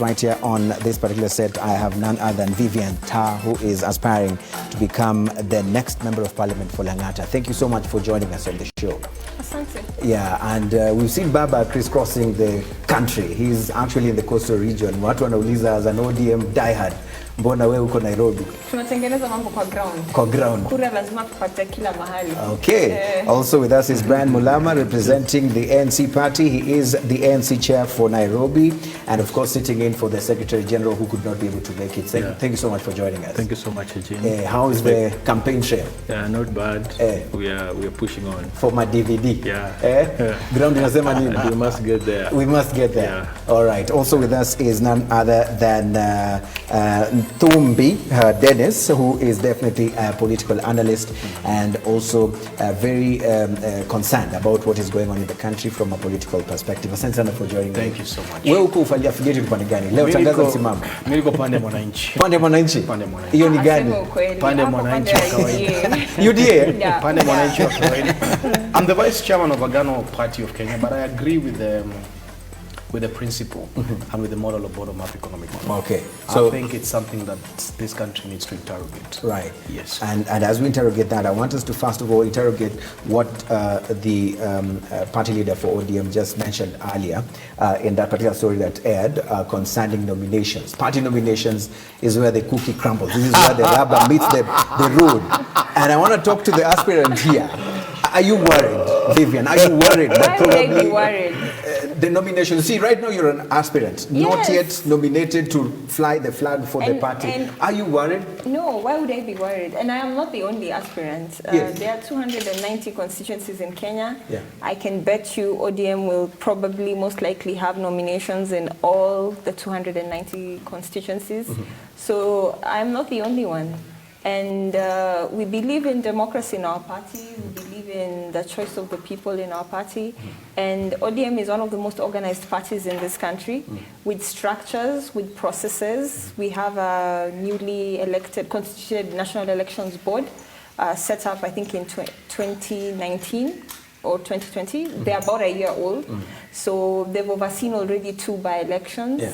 Right here on this particular set, I have none other than Vivienne, who is aspiring to become the next member of parliament for Langata. Thank you so much for joining us on the show. Asante. Yeah, and we've seen Baba crisscrossing the country. He's actually in the coastal region. Watu wanauliza as an ODM diehard, mbona wewe uko Nairobi? Tunatengeneza mambo kwa ground. Kwa ground. Kura lazima tupate kila mahali. Okay. Also with us is Brian Mulama, representing the ANC party. He is the ANC chair for Nairobi, and of course sitting in for the Secretary General who could not be able to make it. Thank you so much for joining us. Thank you so much, Eugene. How is the campaign trail? Not bad. We are pushing on. For my DVD. Yeah. Ground inasema nini? We must get there. We must get there. Yeah. All right. Also with us is none other than Nthumbi, Denis, who is definitely a political analyst and also very concerned about what is going on in the country from a political perspective. Asante sana for joining. Thank you so much. Wewe uko affiliate upande gani? Leo tangaza msimamo. Mimi niko pande mwananchi. Pande mwananchi? Pande mwananchi. Hiyo ni gani? Pande mwananchi wa kawaida. UDA? Pande mwananchi wa kawaida. I'm the vice chairman of Agano Party of Kenya, but I agree with the principle and with the model of bottom-up economic model. Okay. So I think it's something that this country needs to interrogate. Right. Yes. And as we interrogate that, I want us to first of all interrogate what the party leader for ODM just mentioned earlier in that particular story that aired concerning nominations. Party nominations is where the cookie crumbles. This is where the rubber meets the road. And I want to talk to the aspirant here. Are you worried, Vivienne? Are you worried that probably... Why would I be worried? The nomination, see, right now you're an aspirant, not yet nominated to fly the flag for the party. Are you worried? No, why would I be worried? And I am not the only aspirant. Yes. There are 290 constituencies in Kenya. Yeah. I can bet you ODM will probably most likely have nominations in all the 290 constituencies. So I'm not the only one. And we believe in democracy in our party. We believe in the choice of the people in our party. And ODM is one of the most organized parties in this country, with structures, with processes. We have a newly elected, constituted National Elections Board set up, I think, in 2019 or 2020. They're about a year old. So they've overseen already 2 by-elections. Yeah.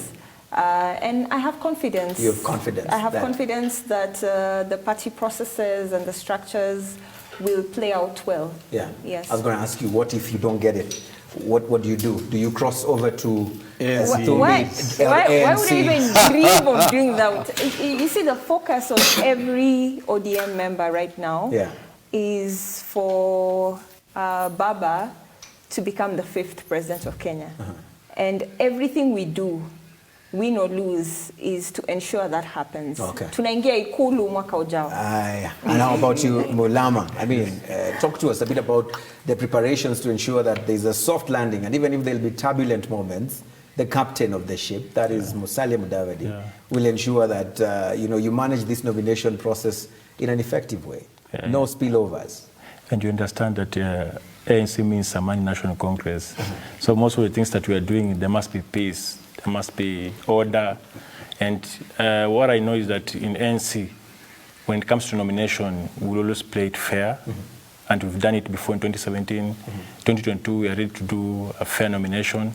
And I have confidence. You have confidence? I have confidence that the party processes and the structures will play out well. Yeah. Yes. I was going to ask you, what if you don't get it? What do you do? Do you cross over to Why would I even dream of doing that? You see, the focus of every ODM member right now is for Baba to become the 5th president of Kenya. And everything we do, win or lose, is to ensure that happens. Okay. Tunaingia ikulu mwaka ujao. And how about you, Mulama? I mean, talk to us a bit about the preparations to ensure that there's a soft landing, and even if there'll be turbulent moments, the captain of the ship, that is Musalia Mudavadi, will ensure that you manage this nomination process in an effective way. No spillovers. And you understand that ANC means Samani National Congress. So most of the things that we are doing, there must be peace. There must be order. And what I know is that in ANC, when it comes to nomination, we'll always play it fair. And we've done it before in 2017. 2022, we are ready to do a fair nomination.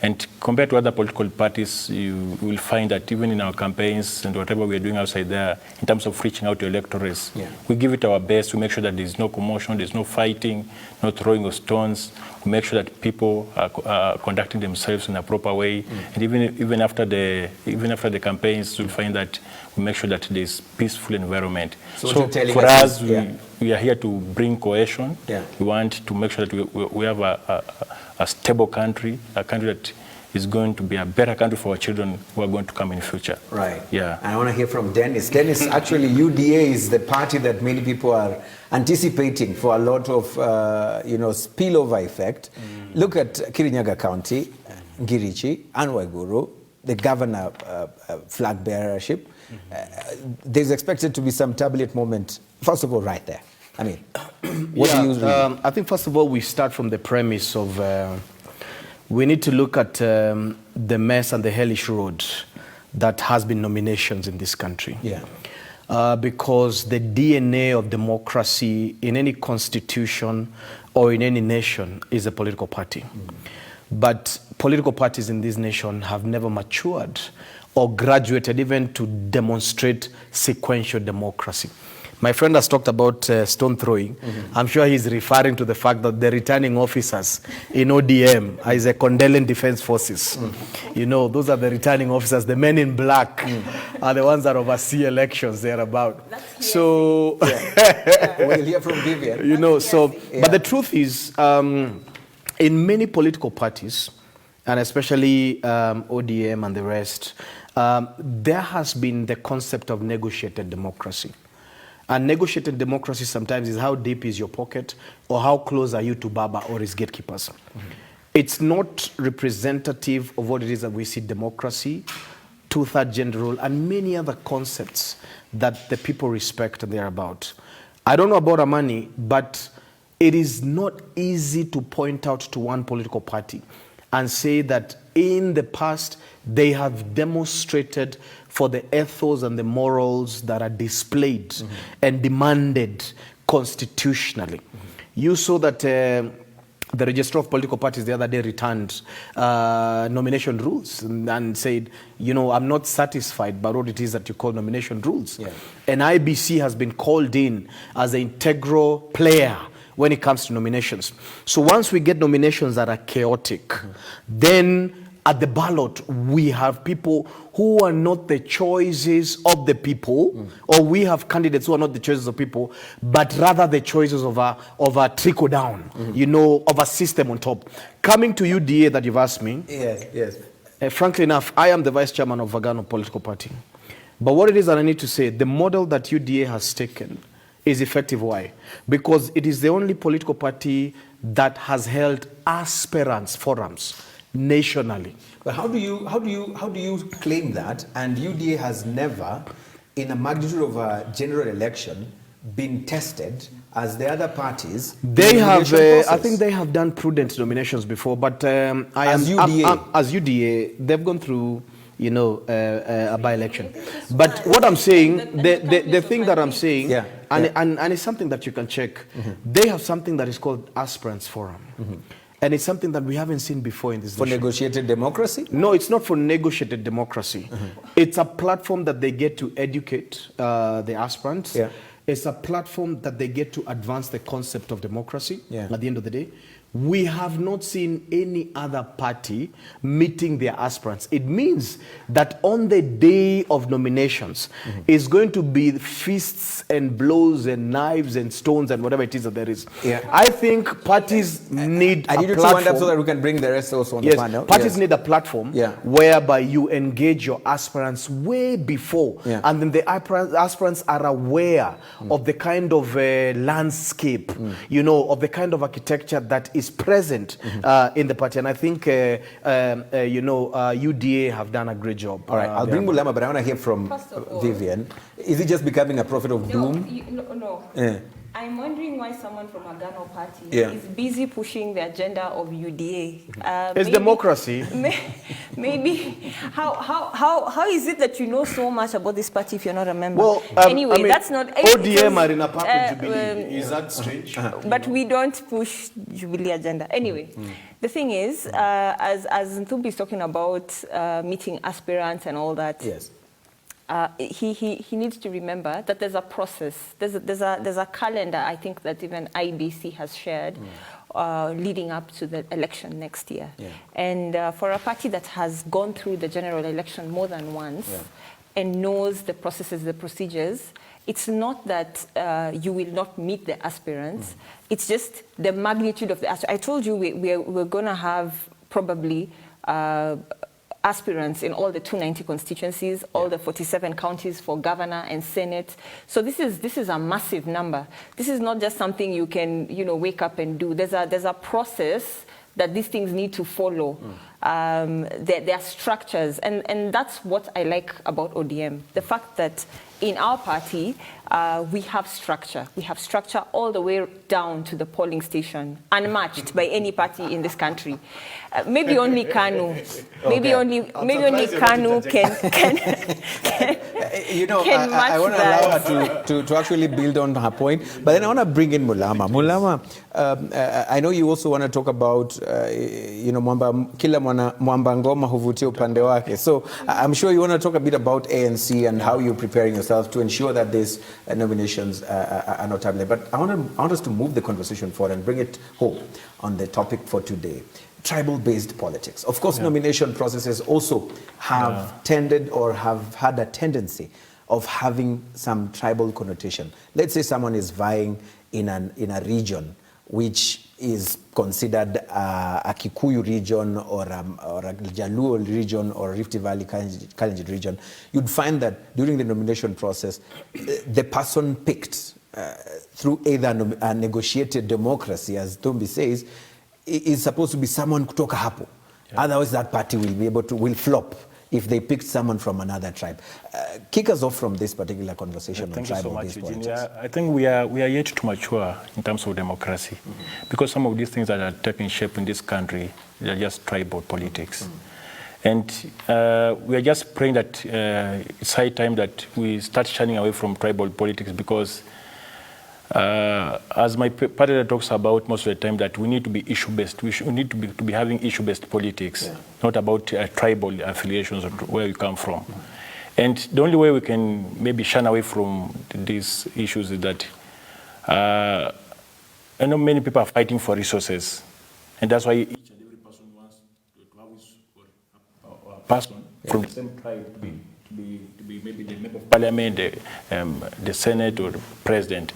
And compared to other political parties, you will find that even in our campaigns and whatever we are doing outside there, in terms of reaching out to electorates, we give it our best to make sure that there's no commotion, there's no fighting, no throwing of stones. We make sure that people are conducting themselves in a proper way. And even after the campaigns, you'll find that we make sure that there's peaceful environment. So for us, we are here to bring cohesion. We want to make sure that we have a stable country, a country that is going to be a better country for our children who are going to come in the future. Right. Yeah. And I want to hear from Denis. Denis, actually, UDA is the party that many people are anticipating for a lot of, spillover effect. Look at Kirinyaga County, Ngirichi, and Waiguru, the governor flag bearership. There's expected to be some turbulent moment, first of all, right there. I mean, what do you read? I think, first of all, we start from the premise of we need to look at the mess and the hellish road that has been nominations in this country. Because the DNA of democracy in any constitution or in any nation is a political party. But political parties in this nation have never matured or graduated even to demonstrate sequential democracy. My friend has talked about stone throwing. I'm sure he's referring to the fact that the returning officers in ODM is a Condellen Defense Forces. You know, those are the returning officers. The men in black are the ones that oversee elections thereabout. So, we'll hear from Vivienne. You know, so, but the truth is, in many political parties, and especially ODM and the rest, there has been the concept of negotiated democracy. And negotiated democracy sometimes is how deep is your pocket or how close are you to Baba or his gatekeepers. It's not representative of what it is that we see democracy, two-third gender rule, and many other concepts that the people respect and they're about. I don't know about Amani, but it is not easy to point out to one political party and say that in the past they have demonstrated for the ethos and the morals that are displayed and demanded constitutionally. You saw that the Registrar of Political Parties the other day returned nomination rules and said, you know, I'm not satisfied by what it is that you call nomination rules. And IBC has been called in as an integral player when it comes to nominations. So once we get nominations that are chaotic, then at the ballot, we have people who are not the choices of the people, or we have candidates who are not the choices of people, but rather the choices of a trickle down, you know, of a system on top. Coming to UDA that you've asked me, frankly enough, I am the vice chairman of Vagano Political Party. But what it is that I need to say, the model that UDA has taken is effective. Why? Because it is the only political party that has held aspirants forums nationally. But how do you claim that? And UDA has never, in a magnitude of a general election, been tested as the other parties. They have, I think they have done prudent nominations before, but as UDA, they've gone through, you know, a by-election. But what I'm saying, the thing that I'm saying, and it's something that you can check, they have something that is called Aspirants Forum. And it's something that we haven't seen before in this nation. For negotiated democracy? No, it's not for negotiated democracy. It's a platform that they get to educate the aspirants. It's a platform that they get to advance the concept of democracy at the end of the day. We have not seen any other party meeting their aspirants. It means that on the day of nominations, it's going to be fists and blows and knives and stones and whatever it is that there is. I think parties need a platform. To wind up so that we can bring the rest also on the panel. Parties need a platform whereby you engage your aspirants way before, and then the aspirants are aware of the kind of landscape, you know, of the kind of architecture that is present in the party. And I think, you know, UDA have done a great job. All right, I'll bring Mulama, but I want to hear from Vivienne. Is it just becoming a prophet of doom? No. I'm wondering why someone from a Ghana party is busy pushing the agenda of UDA. It's democracy. Maybe. How is it that you know so much about this party if you're not a member? Well, anyway, I mean, that's not... ODM are in a pact with Jubilee. Is that strange? But we don't push Jubilee agenda. Anyway, the thing is, as Nthumbi is talking about meeting aspirants and all that, he needs to remember that there's a process. There's a calendar, I think, that even IBC has shared leading up to the election next year. And for a party that has gone through the general election more than once and knows the processes, the procedures, it's not that you will not meet the aspirants. It's just the magnitude of the aspirants. I told you we're going to have probably aspirants in all the 290 constituencies, all the 47 counties for governor and senate. So this is a massive number. This is not just something you can, you know, wake up and do. There's a process that these things need to follow. There are structures, and that's what I like about ODM. The fact that in our party, we have structure. We have structure all the way down to the polling station, unmatched by any party in this country. Maybe only KANU. Maybe only KANU You know, can match I want to that. allow her to actually build on her point, but then I want to bring in Mulama. Mulama, I know you also want to talk about, you know, kila mwamba ngoma huvutia upande wake. So I'm sure you want to talk a bit about ANC and how you're preparing yourself to ensure that these nominations are not timely. But I want us to move the conversation forward and bring it home on the topic for today. Tribal-based politics. Of course, nomination processes also have tended or have had a tendency of having some tribal connotation. Let's say someone is vying in a region which is considered a Kikuyu region or a Jaluo region or Rift Valley Kalenjin region. You'd find that during the nomination process, the person picked through either a negotiated democracy, as Nthumbi says, is supposed to be someone kutoka hapo. Otherwise, that party will flop if they picked someone from another tribe. Kick us off from this particular conversation on tribal-based politics. I think we are yet to mature in terms of democracy, because some of these things that are taking shape in this country, they are just tribal politics. And we are just praying that it's high time that we start shining away from tribal politics, because as my party talks about most of the time, that we need to be issue-based. We need to be having issue-based politics, not about tribal affiliations or where we come from. And the only way we can maybe shun away from these issues is that I know many people are fighting for resources, and that's why each and every person wants to have a person from the same tribe to be maybe the member of parliament, the senate, or the president.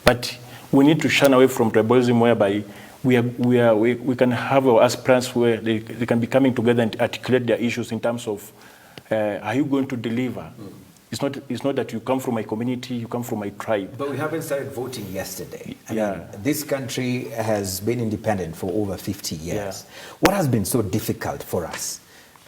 But we need to shun away from tribalism, whereby we can have our aspirants where they can be coming together and articulate their issues in terms of are you going to deliver? It's not that you come from my community, you come from my tribe. But we haven't started voting yesterday. I mean, this country has been independent for over 50 years. What has been so difficult for us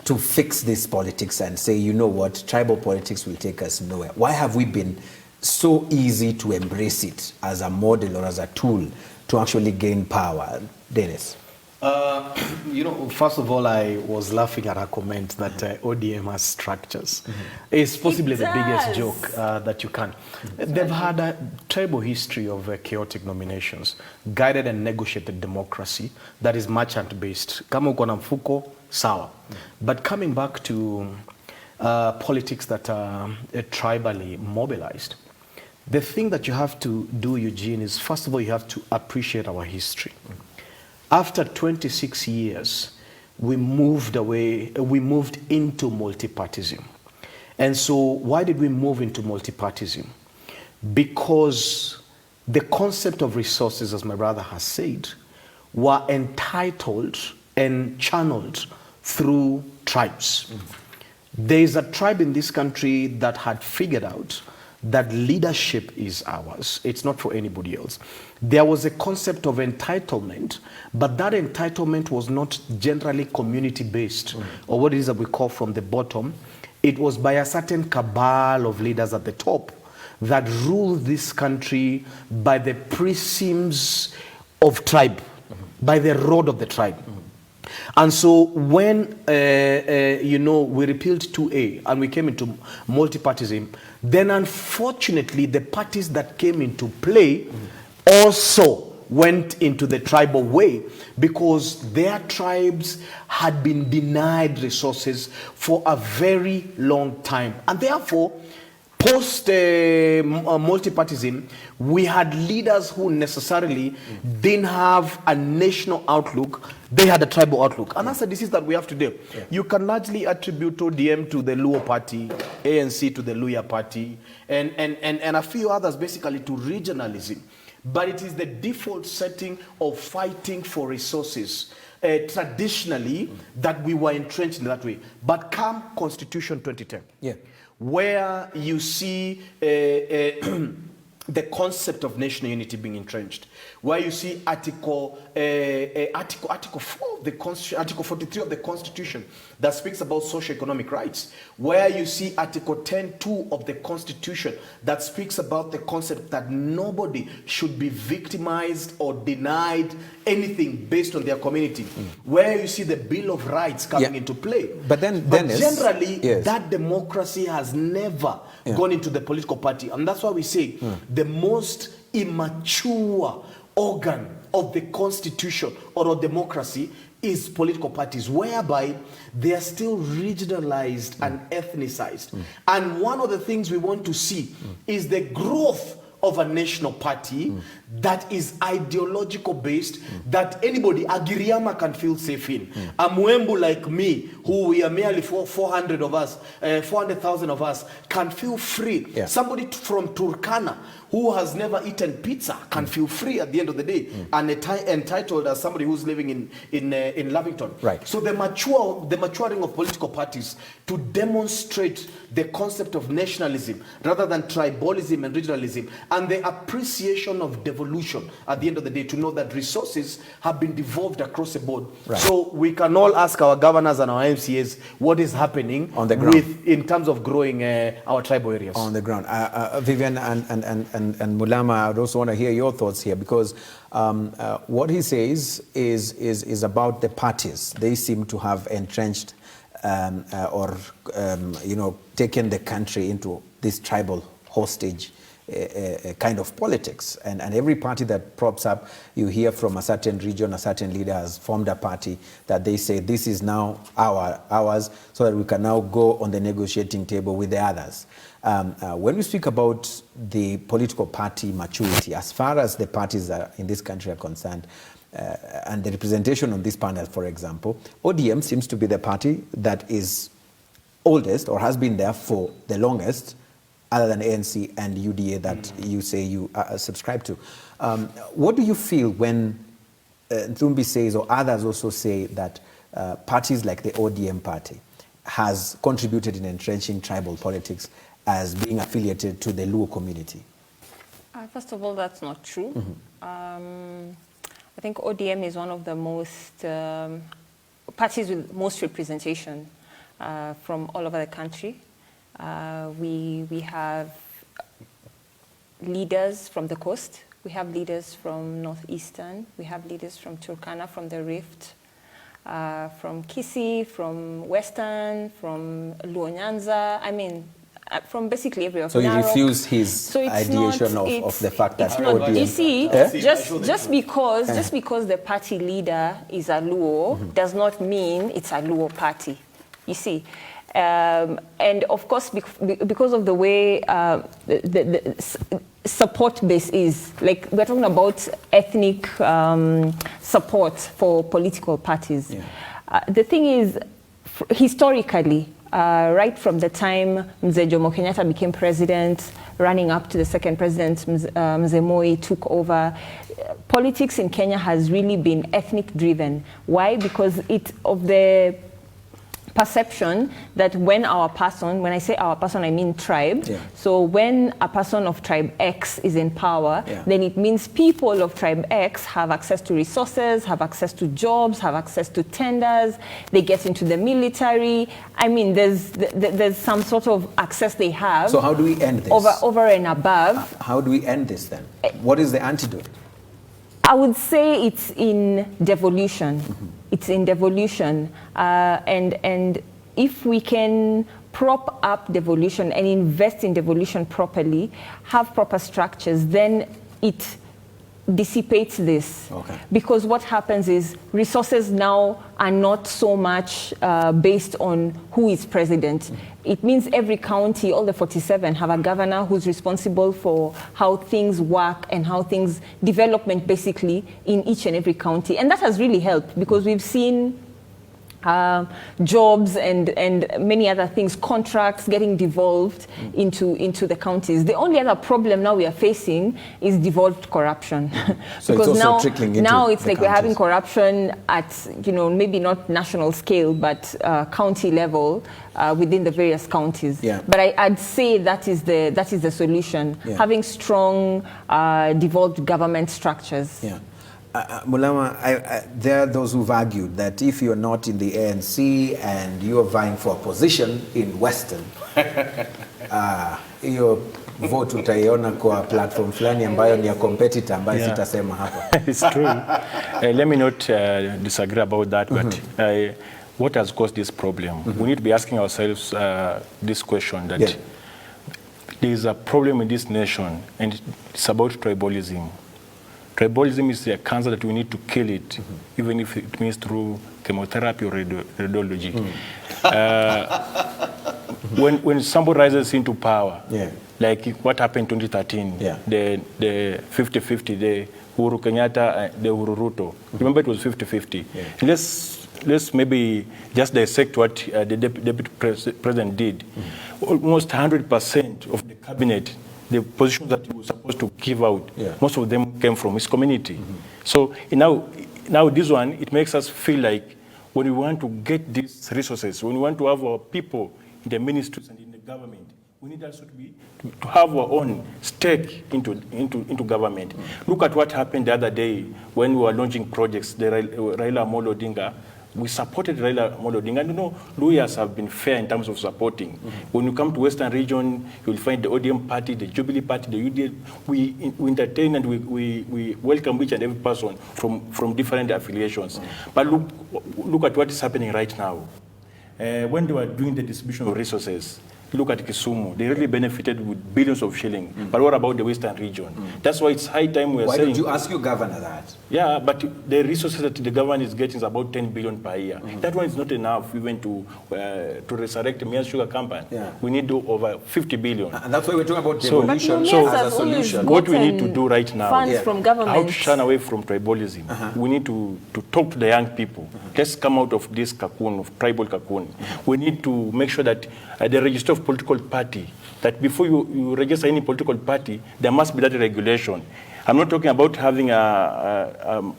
to fix this politics and say, you know what, tribal politics will take us nowhere? Why have we been so easy to embrace it as a model or as a tool to actually gain power? Dennis? You know, first of all, I was laughing at her comment that ODM has structures. It's possibly the biggest joke that you can. They've had a tribal history of chaotic nominations, guided and negotiated democracy that is merchant-based. Kama uko na mfuko, sawa. But coming back to politics that are tribally mobilized, the thing that you have to do, Eugene, is first of all, you have to appreciate our history. After 26 years, we moved into multipartism. And so why did we move into multipartism? Because the concept of resources, as my brother has said, were entitled and channeled through tribes. There is a tribe in this country that had figured out that leadership is ours. It's not for anybody else. There was a concept of entitlement, but that entitlement was not generally community-based, or what it is that we call from the bottom. It was by a certain cabal of leaders at the top that ruled this country by the precincts of tribe, by the road of the tribe. And so when, you know, we repealed 2A and we came into multipartism, then unfortunately the parties that came into play also went into the tribal way, because their tribes had been denied resources for a very long time. And therefore, post multipartism, we had leaders who necessarily didn't have a national outlook, they had a tribal outlook. And that's a disease that we have today. You can largely attribute ODM to the Luo party, ANC to the Luya party, and a few others basically to regionalism. But it is the default setting of fighting for resources traditionally that we were entrenched in that way. But come Constitution 2010, where you see the concept of national unity being entrenched, where you see Article 4 of the Constitution, Article 43 of the Constitution that speaks about socio-economic rights, where you see Article 10.2 of the Constitution that speaks about the concept that nobody should be victimized or denied anything based on their community, where you see the Bill of Rights coming into play. But then, Dennis, generally, that democracy has never gone into the political party, and that's why we say the most immature organ of the constitution or of democracy is political parties, whereby they are still regionalized and ethnicized. And one of the things we want to see is the growth of a national party that is ideological based, that anybody, a Giriama, can feel safe in. A Mwembu like me, who we are merely 400,000 of us, can feel free. Somebody from Turkana who has never eaten pizza can feel free at the end of the day, and entitled as somebody who's living in Lavington. Right. So the maturing of political parties to demonstrate the concept of nationalism rather than tribalism and regionalism, and the appreciation of devolution at the end of the day, to know that resources have been devolved across the board. Right. So we can all ask our governors and our MCAs what is happening on the ground in terms of growing our tribal areas. On the ground. Vivienne and Mulama, I would also want to hear your thoughts here, because what he says is about the parties. They seem to have entrenched taken the country into this tribal hostage kind of politics, and every party that props up, you hear from a certain region, a certain leader has formed a party that they say this is now ours, so that we can now go on the negotiating table with the others. When we speak about the political party maturity, as far as the parties in this country are concerned, and the representation on this panel, for example, ODM seems to be the party that is oldest or has been there for the longest, other than ANC and UDA that you say you subscribe to. What do you feel when Nthumbi says, or others also say, that parties like the ODM party has contributed in entrenching tribal politics as being affiliated to the Luo community? First of all, that's not true. I think ODM is one of the most parties with most representation from all over the country. We have leaders from the coast, we have leaders from northeastern, we have leaders from Turkana, from the Rift, from Kisii, from Western, from Luo Nyanza, I mean, from basically everywhere. So you refuse his ideation of the fact that ODM... You see, just because the party leader is a Luo does not mean it's a Luo party, you see. And of course, because of the way the support base is, like we're talking about ethnic support for political parties. The thing is, historically, right from the time Mzee Jomo Kenyatta became president, running up to the second president, Mzee Moi took over, politics in Kenya has really been ethnic driven. Why? Because of the perception that when our person, when I say our person, I mean tribe. So when a person of tribe X is in power, then it means people of tribe X have access to resources, have access to jobs, have access to tenders, they get into the military. I mean, there's some sort of access they have. So how do we end this? Over and above. How do we end this then? What is the antidote? I would say it's in devolution. It's in devolution. And if we can prop up devolution and invest in devolution properly, have proper structures, then it dissipates this. Because what happens is resources now are not so much based on who is president. It means every county, all the 47, have a governor who's responsible for how things work and how things, development basically, in each and every county. And that has really helped, because we've seen jobs and many other things, contracts getting devolved into the counties. The only other problem now we are facing is devolved corruption. So because it's also trickling into now it's the like we're having counties. corruption at, maybe not national scale, but county level within the various counties. Yeah. But I'd say that is the solution, having strong devolved government structures. Yeah. Mulama, there are those who've argued that if you're not in the ANC and you're vying for a position in Western, your vote utaiona kwa platform fulani ambayo ni ya competitor ambayo sitasema hapa. It's true. Let me not disagree about that, but what has caused this problem? We need to be asking ourselves this question, that there is a problem in this nation, and it's about tribalism. Tribalism is a cancer that we need to kill it, even if it means through chemotherapy or radiology. When somebody rises into power, like what happened in 2013, the 50-50, the Uhuru Kenyatta, the Uhuru Ruto. Remember, it was 50-50. And let's maybe just dissect what the deputy president did. Almost 100% of the cabinet, the positions that he was supposed to give out, most of them came from his community. So now this one, it makes us feel like when we want to get these resources, when we want to have our people in the ministries and in the government, we need also to have our own stake into government. Look at what happened the other day when we were launching projects, the Raila Amolo Odinga. We supported Raila Amolo Odinga. And lawyers have been fair in terms of supporting. When you come to Western region, you'll find the ODM party, the Jubilee party, the UDL. We entertain and we welcome each and every person from different affiliations. But look at what is happening right now. When they were doing the distribution of resources, look at Kisumu. They really benefited with billions of shillings. But what about the Western region? That's why it's high time we're saying... Why don't you ask your governor that? Yeah, but the resources that the government is getting is about 10 billion per year. That one is not enough even to resurrect the Mias Sugar Company. We need over 50 billion. And that's why we're talking about devolution as a solution. What we need to do right now, funds from government. How to shun away from tribalism. We need to talk to the young people. Let's come out of this cocoon, of tribal cocoon. We need to make sure that the register of political party, that before you register any political party, there must be that regulation. I'm not talking about having I'm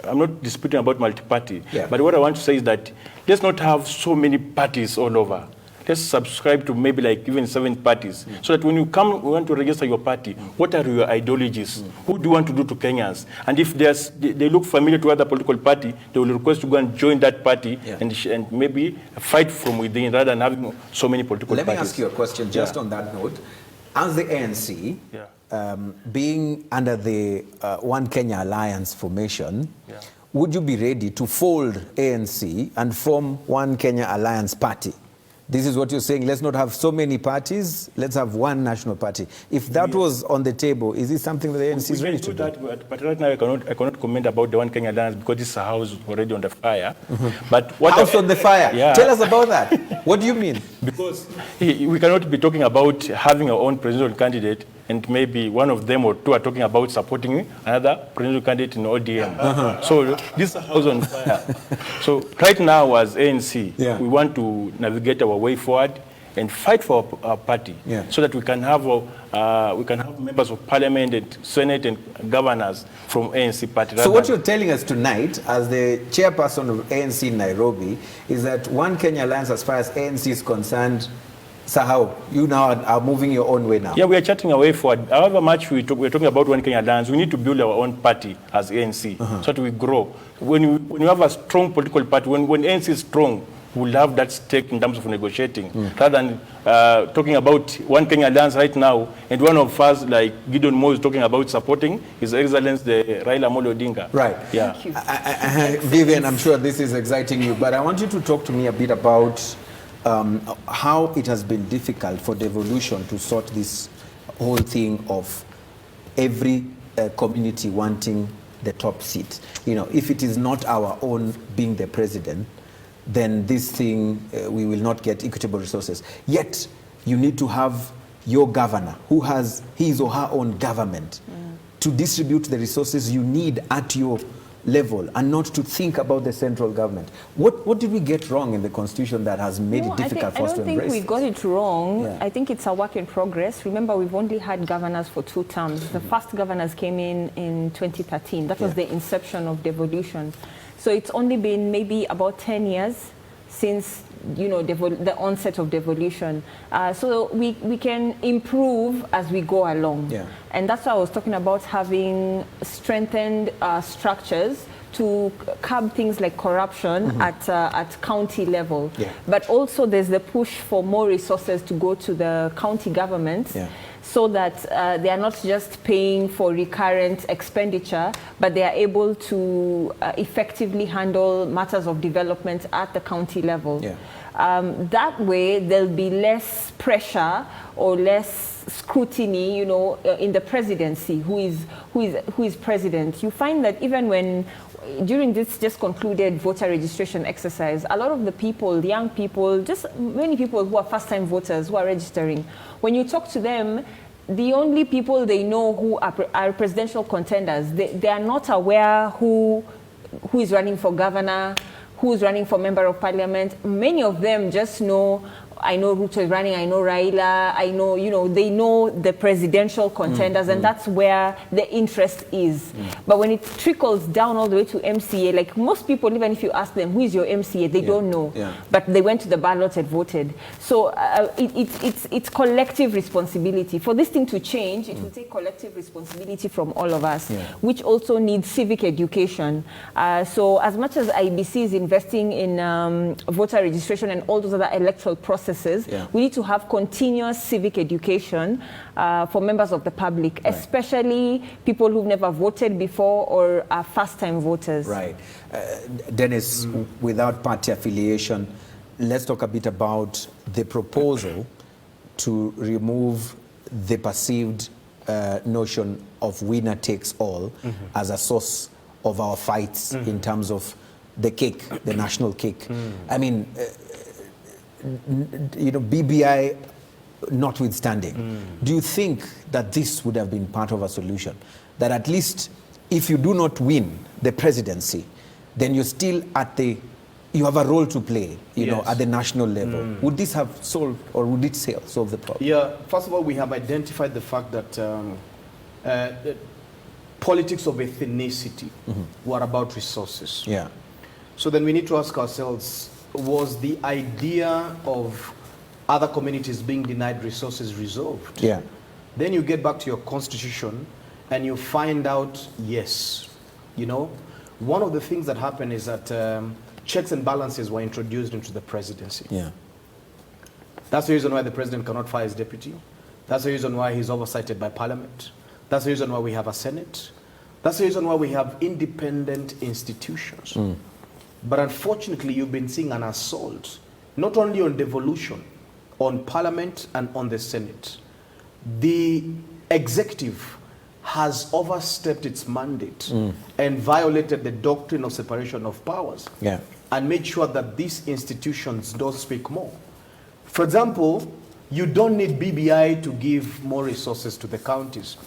not disputing about multi-party, but what I want to say is that let's not have so many parties all over. Let's subscribe to maybe like even 7 parties, so that when you want to register your party, what are your ideologies? Who do you want to do to Kenyans? And if they look familiar to other political party, they will request to go and join that party and maybe fight from within rather than having so many political parties. Let me ask you a question just on that note. As the ANC, being under the One Kenya Alliance formation, would you be ready to fold ANC and form One Kenya Alliance party? This is what you're saying, let's not have so many parties, let's have one national party. If that was on the table, is this something that the ANC is ready to do? That, but right now I cannot comment about the One Kenya Alliance because this house is already on the fire. But what house on the fire? Tell us about that. What do you mean? Because we cannot be talking about having our own presidential candidate and maybe one of them or two are talking about supporting another presidential candidate in ODM. So this is a house on fire. So right now as ANC, we want to navigate our way forward and fight for our party so that we can have members of parliament and senate and governors from ANC party. So what you're telling us tonight as the chairperson of ANC in Nairobi is that One Kenya Alliance, as far as ANC is concerned, Sahau, you now are moving your own way now. Yeah, we are charting our way forward. However much we're talking about One Kenya Alliance, we need to build our own party as ANC so that we grow. When you have a strong political party, when ANC is strong, we'll have that stake in terms of negotiating, rather than talking about One Kenya Alliance right now, and one of us, like Gideon Moe, is talking about supporting His Excellency the Raila Amolo Odinga. Right. Yeah. Vivienne, I'm sure this is exciting you, but I want you to talk to me a bit about how it has been difficult for devolution to sort this whole thing of every community wanting the top seat. You know, if it is not our own being the president, then this thing, we will not get equitable resources. Yet, you need to have your governor, who has his or her own government, to distribute the resources you need at your level and not to think about the central government. What did we get wrong in the constitution that has made it difficult for us to embrace? I don't think we got it wrong. Yeah. I think it's a work in progress. Remember, we've only had governors for 2 terms. The first governors came in 2013. That was the inception of devolution. So it's only been maybe about 10 years since the onset of devolution. So we can improve as we go along. Yeah. And that's why I was talking about having strengthened structures to curb things like corruption at county level. Yeah. But also there's the push for more resources to go to the county governments. Yeah. So that they are not just paying for recurrent expenditure, but they are able to effectively handle matters of development at the county level. Yeah. That way, there'll be less pressure or less scrutiny, in the presidency, who is president. You find that even when during this just concluded voter registration exercise, a lot of the people, young people, just many people who are first-time voters who are registering, when you talk to them, the only people they know who are presidential contenders, they are not aware who is running for governor, who is running for member of parliament. Many of them just know, I know Ruto is running, I know Raila, I know, they know the presidential contenders, and that's where the interest is. But when it trickles down all the way to MCA, like most people, even if you ask them, who is your MCA, they don't know. Yeah. But they went to the ballot and voted. So it's collective responsibility. For this thing to change, it will take collective responsibility from all of us, which also needs civic education. So as much as IBC is investing in voter registration and all those other electoral processes, we need to have continuous civic education for members of the public, especially people who've never voted before or are first-time voters. Right. Dennis, without party affiliation, let's talk a bit about the proposal to remove the perceived notion of winner takes all as a source of our fights in terms of the cake, the national cake. I mean, BBI notwithstanding, do you think that this would have been part of a solution? That at least if you do not win the presidency, then you're still you have a role to play, at the national level. Would this have solved, or would it solve the problem? Yeah, first of all, we have identified the fact that politics of ethnicity were about resources. Yeah. So then we need to ask ourselves, was the idea of other communities being denied resources resolved? Yeah. Then you get back to your constitution and you find out, yes. One of the things that happened is that checks and balances were introduced into the presidency. Yeah. That's the reason why the president cannot fire his deputy. That's the reason why he's oversighted by parliament. That's the reason why we have a Senate. That's the reason why we have independent institutions. But unfortunately, you've been seeing an assault, not only on devolution, on parliament and on the Senate. The executive has overstepped its mandate and violated the doctrine of separation of powers and made sure that these institutions don't speak more. For example, you don't need BBI to give more resources to the counties.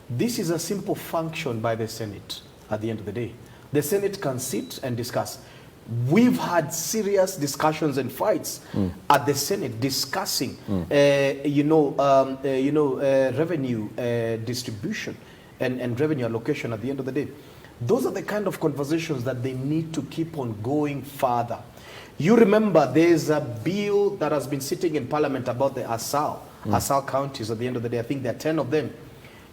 This is a simple function by the Senate at the end of the day. The Senate can sit and discuss. We've had serious discussions and fights at the Senate discussing, revenue distribution and revenue allocation at the end of the day. Those are the kind of conversations that they need to keep on going further. You remember there's a bill that has been sitting in Parliament about the ASAL counties at the end of the day. I think there are 10 of them.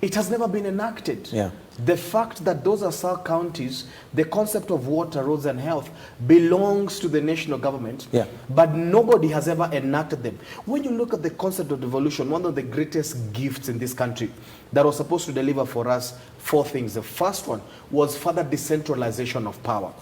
It has never been enacted. Yeah. The fact that those are ASAL counties, the concept of water, roads and health belongs to the national government, but nobody has ever enacted them. When you look at the concept of devolution, one of the greatest gifts in this country that was supposed to deliver for us 4 things. The first one was further decentralization of power.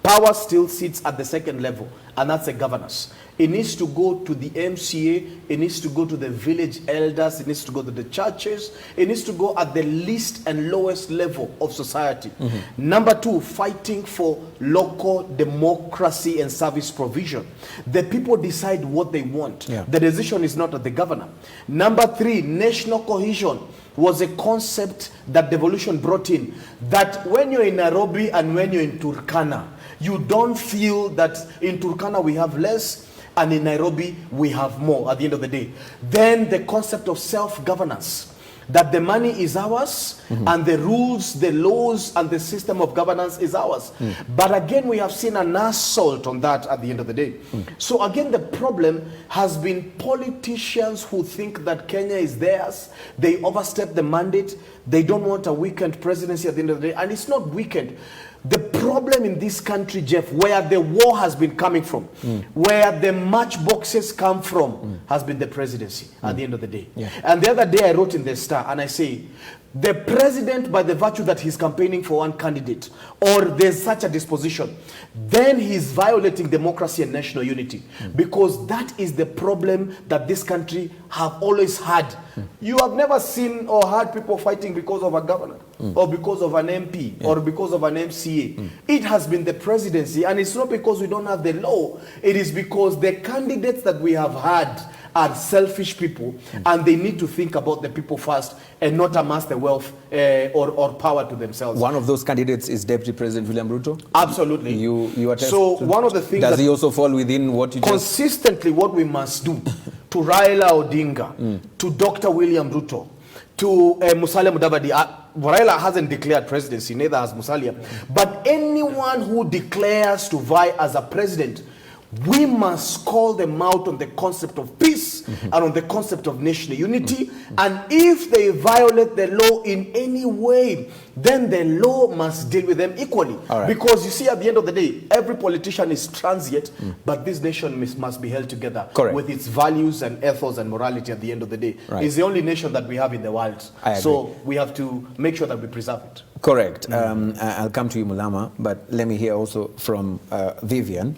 Power still sits at the second level, and that's the governance. It needs to go to the MCA, it needs to go to the village elders, it needs to go to the churches, it needs to go at the least and lowest level of society. Number two, fighting for local democracy and service provision. The people decide what they want. The decision is not at the governor. Number three, national cohesion was a concept that devolution brought in, that when you're in Nairobi and when you're in Turkana, you don't feel that in Turkana we have less and in Nairobi we have more at the end of the day. Then the concept of self-governance, that the money is ours and the rules, the laws and the system of governance is ours. But again, we have seen an assault on that at the end of the day. So again, the problem has been politicians who think that Kenya is theirs. They overstep the mandate. They don't want a weakened presidency at the end of the day. And it's not weakened. The problem in this country, Jeff, where the war has been coming from, where the matchboxes come from, has been the presidency at the end of the day. And the other day I wrote in the Star and I say, the president, by the virtue that he's campaigning for one candidate, or there's such a disposition, then he's violating democracy and national unity. Because that is the problem that this country have always had. You have never seen or heard people fighting because of a governor, or because of an MP, or because of an MCA. It has been the presidency, and it's not because we don't have the law. It is because the candidates that we have had are selfish people, and they need to think about the people first and not amass the wealth or power to themselves. One of those candidates is Deputy President William Ruto? Absolutely. You attest so to, one of the things does he also fall within what you consistently what we must do to Raila Odinga, to Dr. William Ruto, to Musalia Mudavadi. Raila hasn't declared presidency, neither has Musalia. But anyone who declares to vie as a president, we must call them out on the concept of peace and on the concept of national unity. And if they violate the law in any way, then the law must deal with them equally. Because you see, at the end of the day, every politician is transient, but this nation must be held together with its values and ethos and morality at the end of the day. It's the only nation that we have in the world. So we have to make sure that we preserve it. Correct. I'll come to you, Mulama, but let me hear also from Vivienne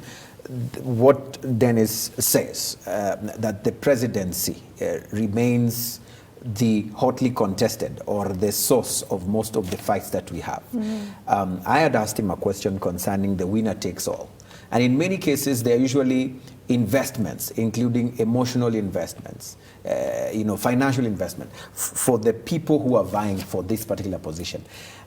what Denis says, that the presidency remains the hotly contested or the source of most of the fights that we have. I had asked him a question concerning the winner takes all. And in many cases, they're usually investments, including emotional investments, financial investment for the people who are vying for this particular position.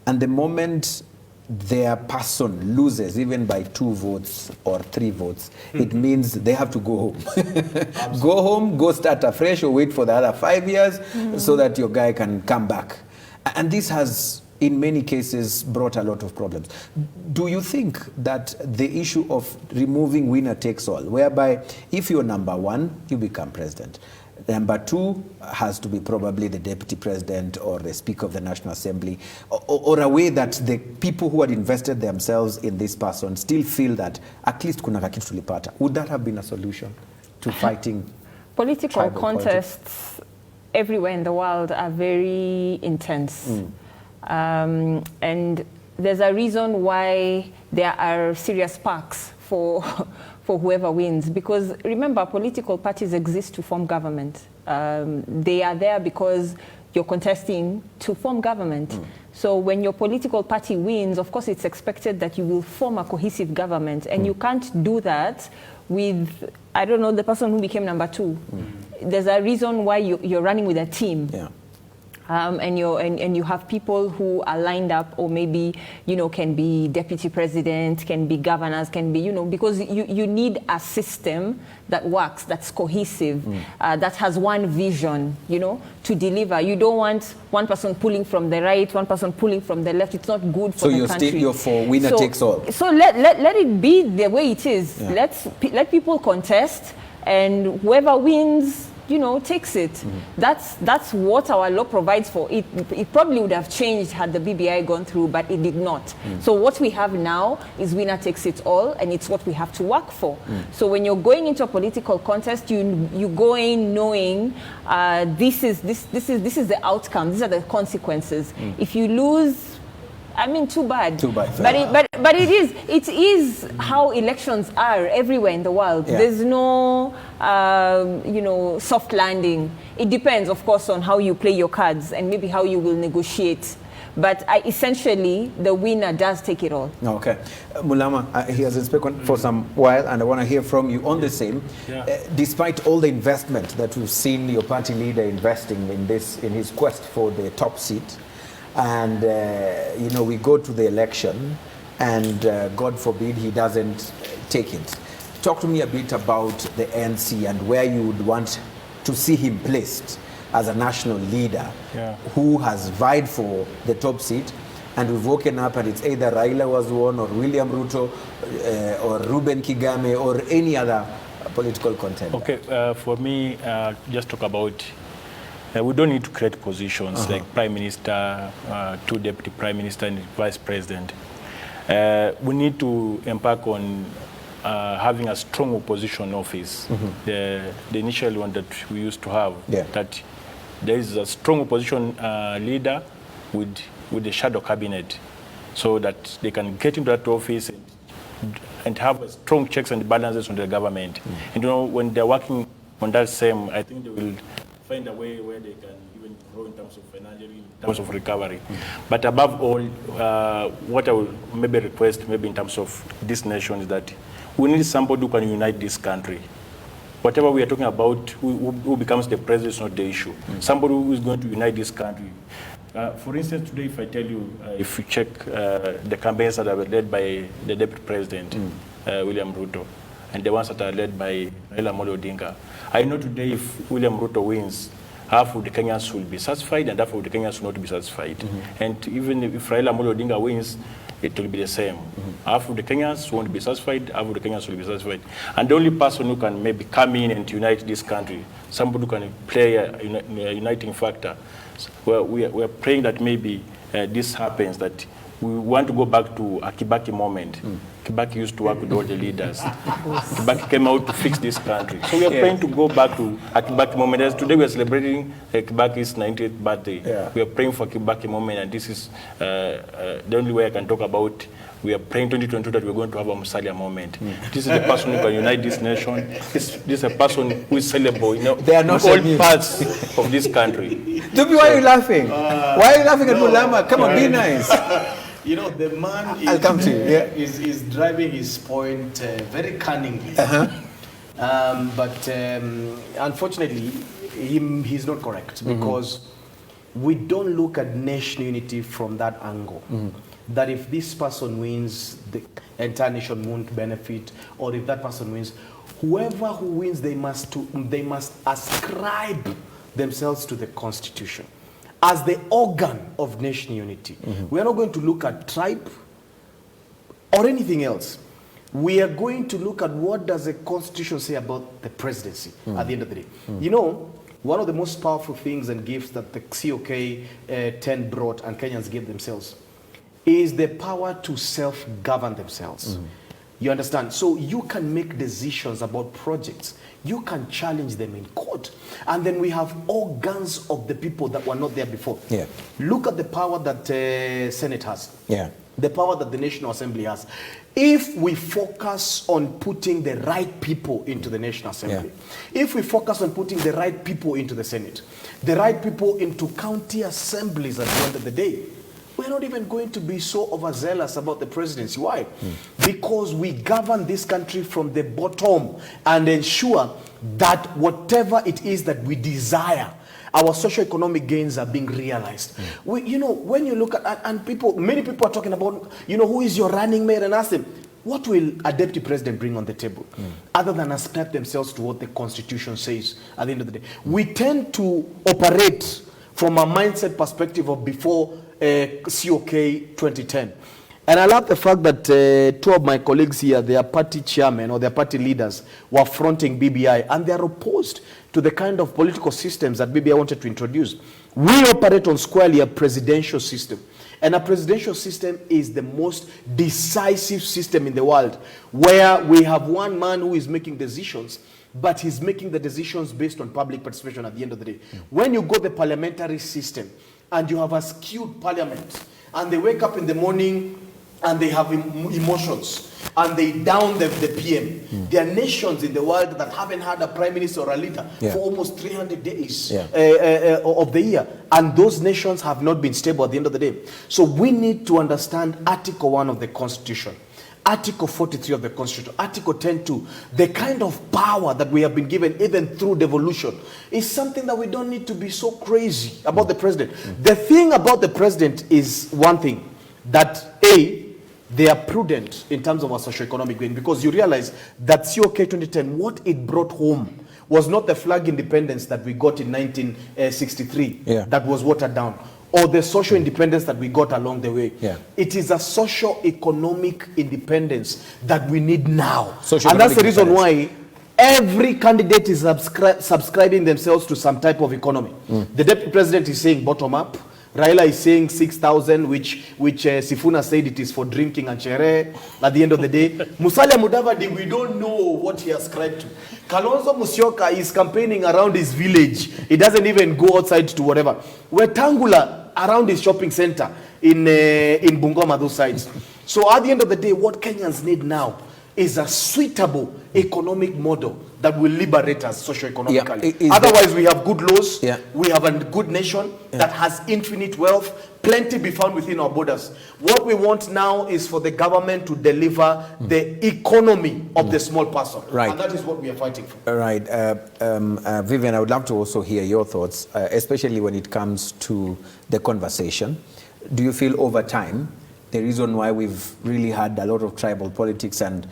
And the moment their person loses, even by 2 votes or 3 votes, it means they have to go home. Go home, go start afresh, or wait for the other 5 years so that your guy can come back. And this has, in many cases, brought a lot of problems. Do you think that the issue of removing winner takes all, whereby if you're number 1, you become president, number 2 has to be probably the deputy president or the speaker of the National Assembly, or a way that the people who had invested themselves in this person still feel that at least kuna kitu tulipata? Would that have been a solution to fighting political contests everywhere in the world are very intense. And there's a reason why there are serious sparks for whoever wins. Because remember, political parties exist to form government. They are there because you're contesting to form government. So when your political party wins, of course it's expected that you will form a cohesive government. And you can't do that with, I don't know, the person who became number 2. There's a reason why you're running with a team. And you have people who are lined up, or maybe, can be deputy president, can be governors, can be, because you need a system that works, that's cohesive, that has one vision, to deliver. You don't want one person pulling from the right, one person pulling from the left. It's not good for the country. So you're for winner takes all. So let it be the way it is. Let people contest, and whoever wins, takes it. That's what our law provides for. It probably would have changed had the BBI gone through, but it did not. So what we have now is winner takes it all, and it's what we have to work for. So when you're going into a political contest, you go in knowing this is the outcome. These are the consequences. If you lose, I mean, too bad. Too bad. But it is how elections are everywhere in the world. Yeah. There's no, soft landing. It depends, of course, on how you play your cards and maybe how you will negotiate. But essentially, the winner does take it all. Okay. Mulama, he has been spoken for some while, and I want to hear from you on the same. Yeah. Despite all the investment that we've seen your party leader investing in his quest for the top seat, and we go to the election, and God forbid he doesn't take it. Talk to me a bit about the ANC and where you would want to see him placed as a national leader who has vied for the top seat, and we've woken up and it's either Raila was won or William Ruto or Ruben Kigame or any other political contender. Okay, for me, just talk about, we don't need to create positions like Prime Minister, 2 Deputy Prime Minister and Vice President. We need to embark on having a strong opposition office. The initial one that we used to have, that there is a strong opposition leader with the shadow cabinet, so that they can get into that office and have a strong checks and balances on the government. And when they're working on that same, I think they will find a way where they can even grow in terms of financially, in terms of recovery. But above all, what I will maybe request, maybe in terms of this nation, is that we need somebody who can unite this country. Whatever we are talking about, who becomes the president is not the issue. Somebody who is going to unite this country. For instance, today, if I tell you, if you check the campaigns that are led by the Deputy President, William Ruto, and the ones that are led by Raila Amolo Odinga, I know today if William Ruto wins, half of the Kenyans will be satisfied and half of the Kenyans will not be satisfied. And even if Raila Amolo Odinga wins, it will be the same. Half of the Kenyans won't be satisfied, half of the Kenyans will be satisfied. And the only person who can maybe come in and unite this country, somebody who can play a uniting factor, well, we are praying that maybe this happens, that we want to go back to a Kibaki moment. Kibaki used to work with all the leaders. Kibaki came out to fix this country. So we are praying to go back to a Kibaki moment. As today we are celebrating Kibaki's 90th birthday. We are praying for Kibaki moment, and this is the only way I can talk about. We are praying 2022 that we're going to have a Musalia moment. This is the person who can unite this nation. This is a person who is sellable, they are not all parts of this country. Nthumbi, why are you laughing? Why are you laughing at Mulama? Come on, be nice. The man I'll come to you. is driving his point very cunningly. But unfortunately, he's not correct, because we don't look at national unity from that angle. That if this person wins, the entire nation won't benefit, or if that person wins, whoever who wins, they must ascribe themselves to the Constitution as the organ of national unity. We are not going to look at tribe or anything else. We are going to look at what does the Constitution say about the presidency at the end of the day. One of the most powerful things and gifts that the COK 10 brought and Kenyans gave themselves is the power to self-govern themselves. You understand? So you can make decisions about projects. You can challenge them in court. And then we have organs of the people that were not there before. Look at the power that Senate has. The power that the National Assembly has. If we focus on putting the right people into the National Assembly, if we focus on putting the right people into the Senate, the right people into county assemblies at the end of the day, we're not even going to be so overzealous about the presidency. Why? Because we govern this country from the bottom and ensure that whatever it is that we desire, our socio-economic gains are being realized. When you look at, and many people are talking about, who is your running mate, and ask them, what will a deputy president bring on the table? Other than ascribe themselves to what the Constitution says at the end of the day. We tend to operate from a mindset perspective of before COK 2010. And I love the fact that 2 of my colleagues here, their party chairmen or their party leaders, were fronting BBI, and they are opposed to the kind of political systems that BBI wanted to introduce. We operate on squarely a presidential system. And a presidential system is the most decisive system in the world, where we have one man who is making decisions, but he's making the decisions based on public participation at the end of the day. When you go the parliamentary system, and you have a skewed parliament, and they wake up in the morning and they have emotions, and they down the PM. There are nations in the world that haven't had a prime minister or a leader for almost 300 days of the year, and those nations have not been stable at the end of the day. So we need to understand Article 1 of the Constitution, Article 43 of the Constitution, Article 10.2, the kind of power that we have been given even through devolution is something that we don't need to be so crazy about the president. The thing about the president is one thing, that they are prudent in terms of our socio-economic gain, because you realize that COK 2010, what it brought home was not the flag independence that we got in 1963 that was watered down, or the social independence that we got along the way. It is a socio-economic independence that we need now. And that's the reason why every candidate is subscribing themselves to some type of economy. The deputy president is saying bottom up. Raila is saying 6,000, which Sifuna said it is for drinking and shere at the end of the day. Musalia Mudavadi, we don't know what he ascribed to. Kalonzo Musyoka is campaigning around his village. He doesn't even go outside to whatever. Wetangula around his shopping center in Bungoma, those sides. So at the end of the day, what Kenyans need now is a suitable economic model that will liberate us socio-economically. Otherwise, we have good laws, we have a good nation that has infinite wealth, plenty be found within our borders. What we want now is for the government to deliver the economy of the small person. And that is what we are fighting for. Vivienne, I would love to also hear your thoughts, especially when it comes to the conversation. Do you feel over time the reason why we've really had a lot of tribal politics and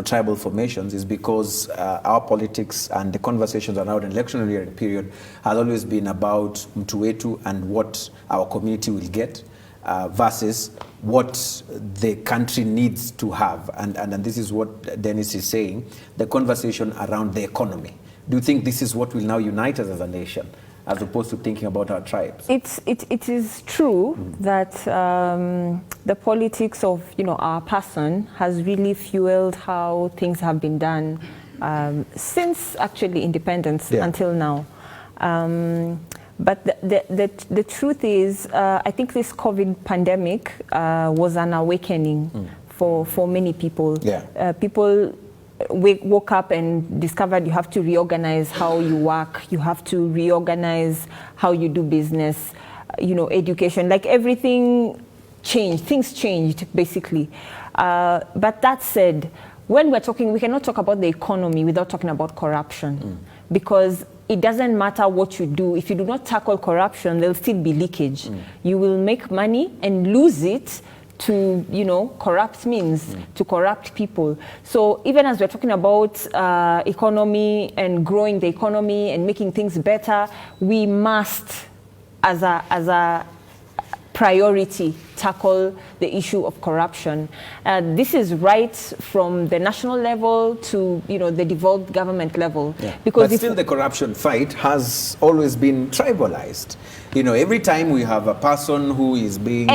tribal formations is because our politics and the conversations around an election period has always been about mtu wetu and what our community will get versus what the country needs to have. And this is what Dennis is saying, the conversation around the economy. Do you think this is what will now unite us as a nation, as opposed to thinking about our tribes? It is true that the politics of our person has really fueled how things have been done since actually independence until now. But the truth is, I think this COVID pandemic was an awakening for many people. People woke up and discovered you have to reorganize how you work, you have to reorganize how you do business, education, like everything changed, things changed basically. But that said, when we're talking, we cannot talk about the economy without talking about corruption, because it doesn't matter what you do. If you do not tackle corruption, there'll still be leakage. You will make money and lose it to, corrupt means, to corrupt people. So even as we're talking about economy and growing the economy and making things better, we must, as a priority, tackle the issue of corruption. This is right from the national level to the devolved government level. Because but still the corruption fight has always been tribalized. Every time we have a person who is being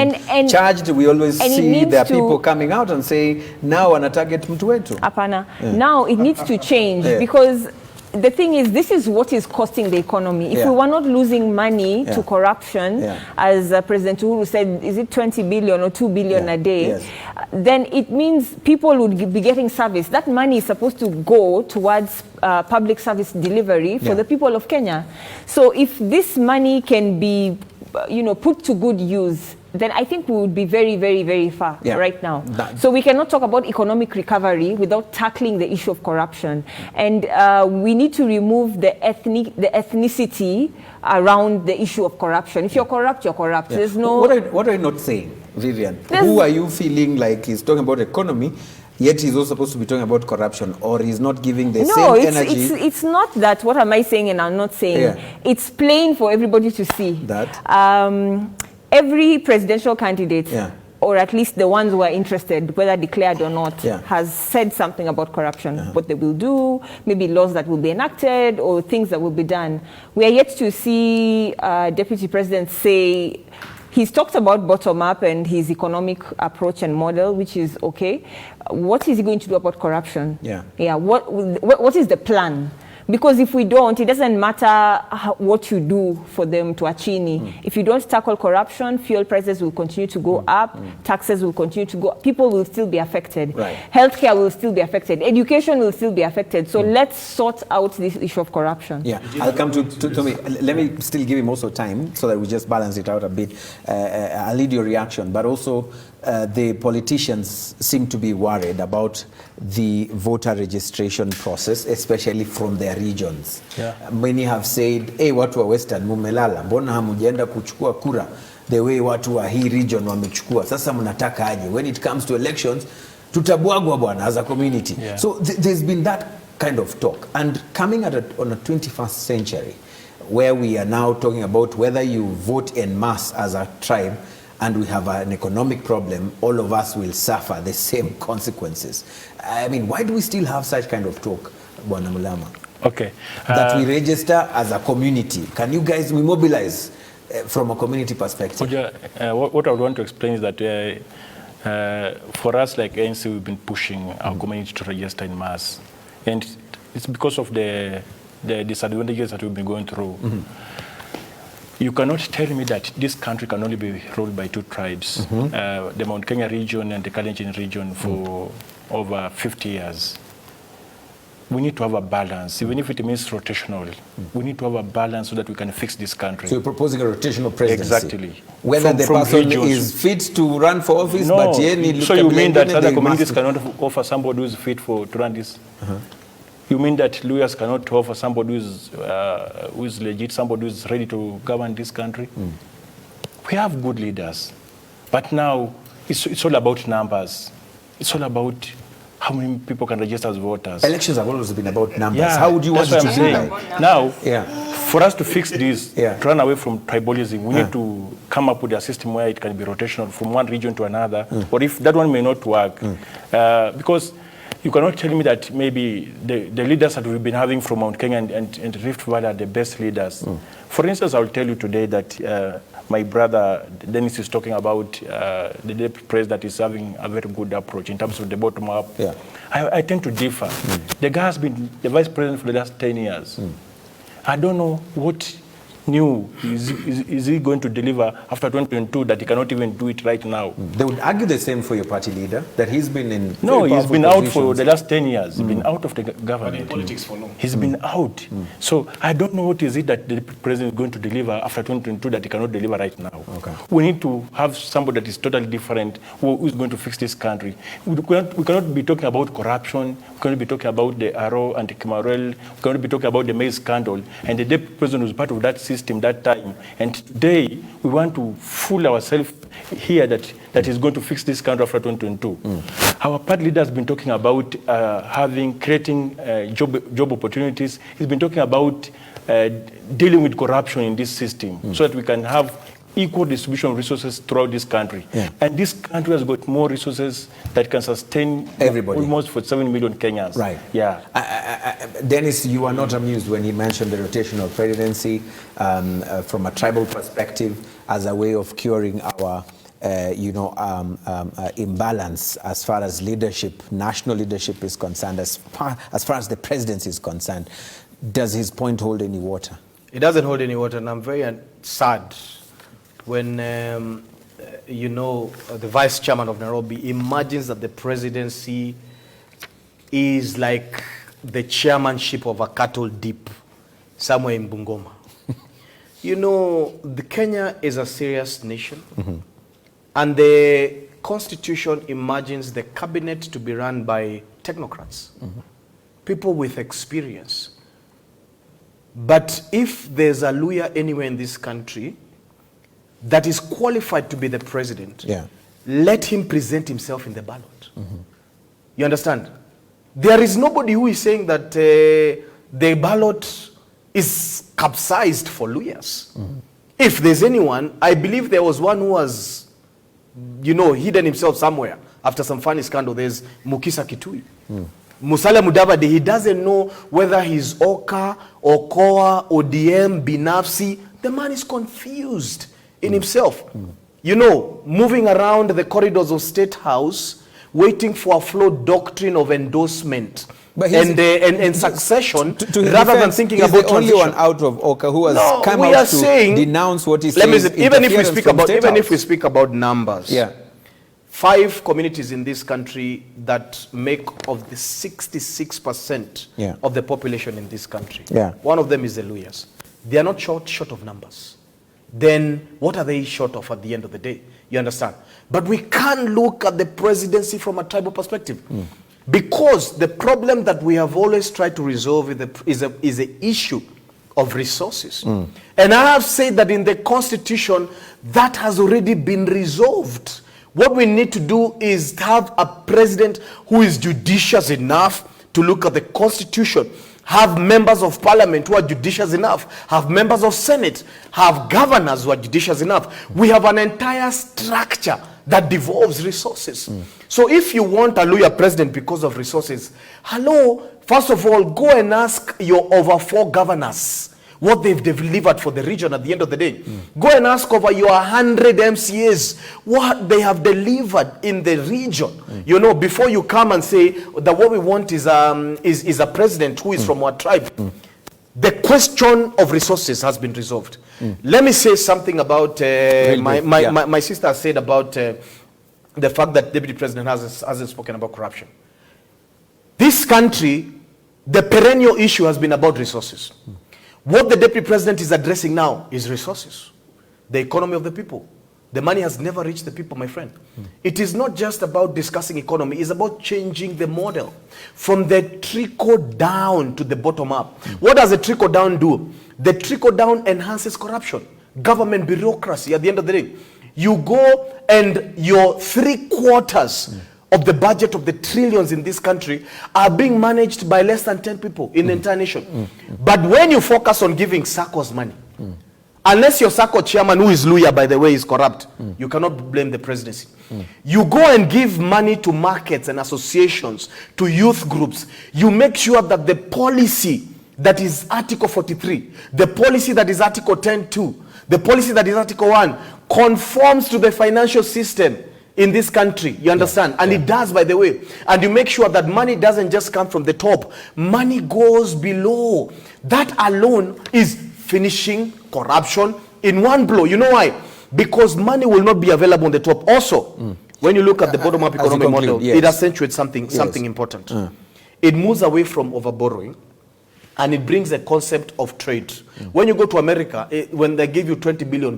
charged, we always see there are people coming out and say, now on a target mtu wetu. Apana. Now it needs to change because the thing is, this is what is costing the economy. If we were not losing money to corruption, as President Uhuru said, is it 20 billion or 2 billion a day, then it means people would be getting service. That money is supposed to go towards public service delivery for the people of Kenya. So if this money can be, put to good use, then I think we would be very, very, very far right now. So we cannot talk about economic recovery without tackling the issue of corruption. And we need to remove the ethnicity around the issue of corruption. If you're corrupt, you're corrupt. There's no... What are you not saying, Vivienne? Who are you feeling like he's talking about economy, yet he's also supposed to be talking about corruption, or he's not giving the same energy? No, it's not that. What am I saying and I'm not saying? It's plain for everybody to see. That? Every presidential candidate, or at least the ones who are interested, whether declared or not, has said something about corruption, what they will do, maybe laws that will be enacted, or things that will be done. We are yet to see Deputy President say, he's talked about bottom-up and his economic approach and model, which is okay. What is he going to do about corruption? What is the plan? Because if we don't, it doesn't matter what you do for them to achini. If you don't tackle corruption, fuel prices will continue to go up, taxes will continue to go up, people will still be affected. Right. Healthcare will still be affected, education will still be affected. So let's sort out this issue of corruption. Yeah, I'll come to me. Let me still give him also time so that we just balance it out a bit. I'll need your reaction, but also the politicians seem to be worried about the voter registration process, especially from their regions. Yeah. Many have said, hey, watu wa Western mumelala, mbona hamujaenda kuchukua kura the way watu wa hii region wamechukua. Sasa mnataka aje? When it comes to elections, tutabwagwa bwana as a community. Yeah. So there's been that kind of talk. And coming on a 21st century, where we are now talking about whether you vote en masse as a tribe, and we have an economic problem, all of us will suffer the same consequences. I mean, why do we still have such kind of talk, Bwana Mulama? Okay. That we register as a community. Can you guys, we mobilize from a community perspective? What I would want to explain is that for us, like ANC, we've been pushing our community to register in mass. And it's because of the disadvantages that we've been going through. You cannot tell me that this country can only be ruled by two tribes, the Mount Kenya region and the Kalenjin region for over 50 years. We need to have a balance, even if it means rotational. We need to have a balance so that we can fix this country. So you're proposing a rotational presidency? Exactly. Whether the person is fit to run for office, no. but So you mean that other communities cannot offer somebody who is fit to run this? You mean that lawyers cannot offer somebody who is legit, somebody who is ready to govern this country? We have good leaders, but now it's all about numbers. It's all about how many people can register as voters. Elections have always been about numbers. Yeah, How would you want that's it what to I'm be? saying. Now, for us to fix this, Yeah. to run away from tribalism, we need to come up with a system where it can be rotational from one region to another. Or if that one may not work, because you cannot tell me that maybe the leaders that we've been having from Mount Kenya and Rift Valley are the best leaders. For instance, I'll tell you today that my brother Denis is talking about the deputy president is having a very good approach in terms of the bottom up. Yeah. I tend to differ. The guy has been the vice president for the last 10 years. I don't know what new is he going to deliver after 2022 that he cannot even do it right now. They would argue the same for your party leader, that he's been in No, very he's been powerful out for positions. the last 10 years. He's been out of the government. Politics for long. He's been out. So I don't know what is it that the president is going to deliver after 2022 that he cannot deliver right now. Okay. We need to have somebody that is totally different who is going to fix this country. We cannot be talking about corruption. We cannot be talking about the Arrow and the Kimarel. We cannot be talking about the maize scandal. And the deputy president was part of that system that time. And today, we want to fool ourselves here that is going to fix this country after 2022. Our party leader has been talking about creating job opportunities. He's been talking about dealing with corruption in this system so that we can have equal distribution of resources throughout this country. Yeah. And this country has got more resources that can sustain everybody. Almost for 7 million Kenyans. Right. Yeah. Dennis, you are not amused when he mentioned the rotational presidency from a tribal perspective as a way of curing our imbalance as far as leadership, national leadership is concerned, as far as the presidency is concerned. Does his point hold any water? It doesn't hold any water, and I'm very sad when, the vice chairman of Nairobi imagines that the presidency is like the chairmanship of a cattle dip somewhere in Bungoma. The Kenya is a serious nation, and the constitution imagines the cabinet to be run by technocrats, people with experience. But if there's a lawyer anywhere in this country that is qualified to be the president, let him present himself in the ballot. You understand? There is nobody who is saying that the ballot is capsized for lawyers. If there's anyone, I believe there was one who was, hidden himself somewhere after some funny scandal. There's Mukisa Kitui. Musalia Mudavadi, he doesn't know whether he's Oka, Okoa, ODM, Binafsi. The man is confused in himself. Moving around the corridors of State House waiting for a flawed doctrine of endorsement and succession, rather than thinking about the only one out of Oka who has come out to denounce what he says. Even if we speak about numbers, 5 communities in this country that make of the 66% of the population in this country. One of them is the Luyas. They are not short of numbers. Then what are they short of at the end of the day? You understand? But we can't look at the presidency from a tribal perspective. Because the problem that we have always tried to resolve is an issue of resources. And I have said that in the Constitution, that has already been resolved. What we need to do is have a president who is judicious enough to look at the Constitution, have members of parliament who are judicious enough, have members of Senate, have governors who are judicious enough. We have an entire structure that devolves resources. So if you want a Luya president because of resources, first of all, go and ask your over 4 governors what they've delivered for the region at the end of the day. Go and ask over your 100 MCAs what they have delivered in the region. You know, before you come and say that what we want is a president who is from our tribe. The question of resources has been resolved. Let me say something about my sister said about the fact that Deputy President hasn't spoken about corruption. This country, the perennial issue has been about resources. What the Deputy President is addressing now is resources, the economy of the people. The money has never reached the people, my friend. It is not just about discussing economy. It's about changing the model from the trickle down to the bottom up. What does the trickle down do? The trickle down enhances corruption, government bureaucracy. At the end of the day, you go and your 3/4 of the budget of the trillions in this country are being managed by less than 10 people in the entire nation. But when you focus on giving SACCOs money, unless your SACCO chairman, who is Luya, by the way, is corrupt, you cannot blame the presidency. You go and give money to markets and associations, to youth groups. You make sure that the policy that is Article 43, the policy that is Article 10(2), the policy that is Article 1, conforms to the financial system in this country. You understand? And it does, by the way. And you make sure that money doesn't just come from the top. Money goes below. That alone is finishing corruption in one blow. You know why? Because money will not be available on the top. Also, when you look at the bottom-up economic model, it accentuates something important. It moves away from overborrowing, and it brings a concept of trade. When you go to America, when they give you $20 billion,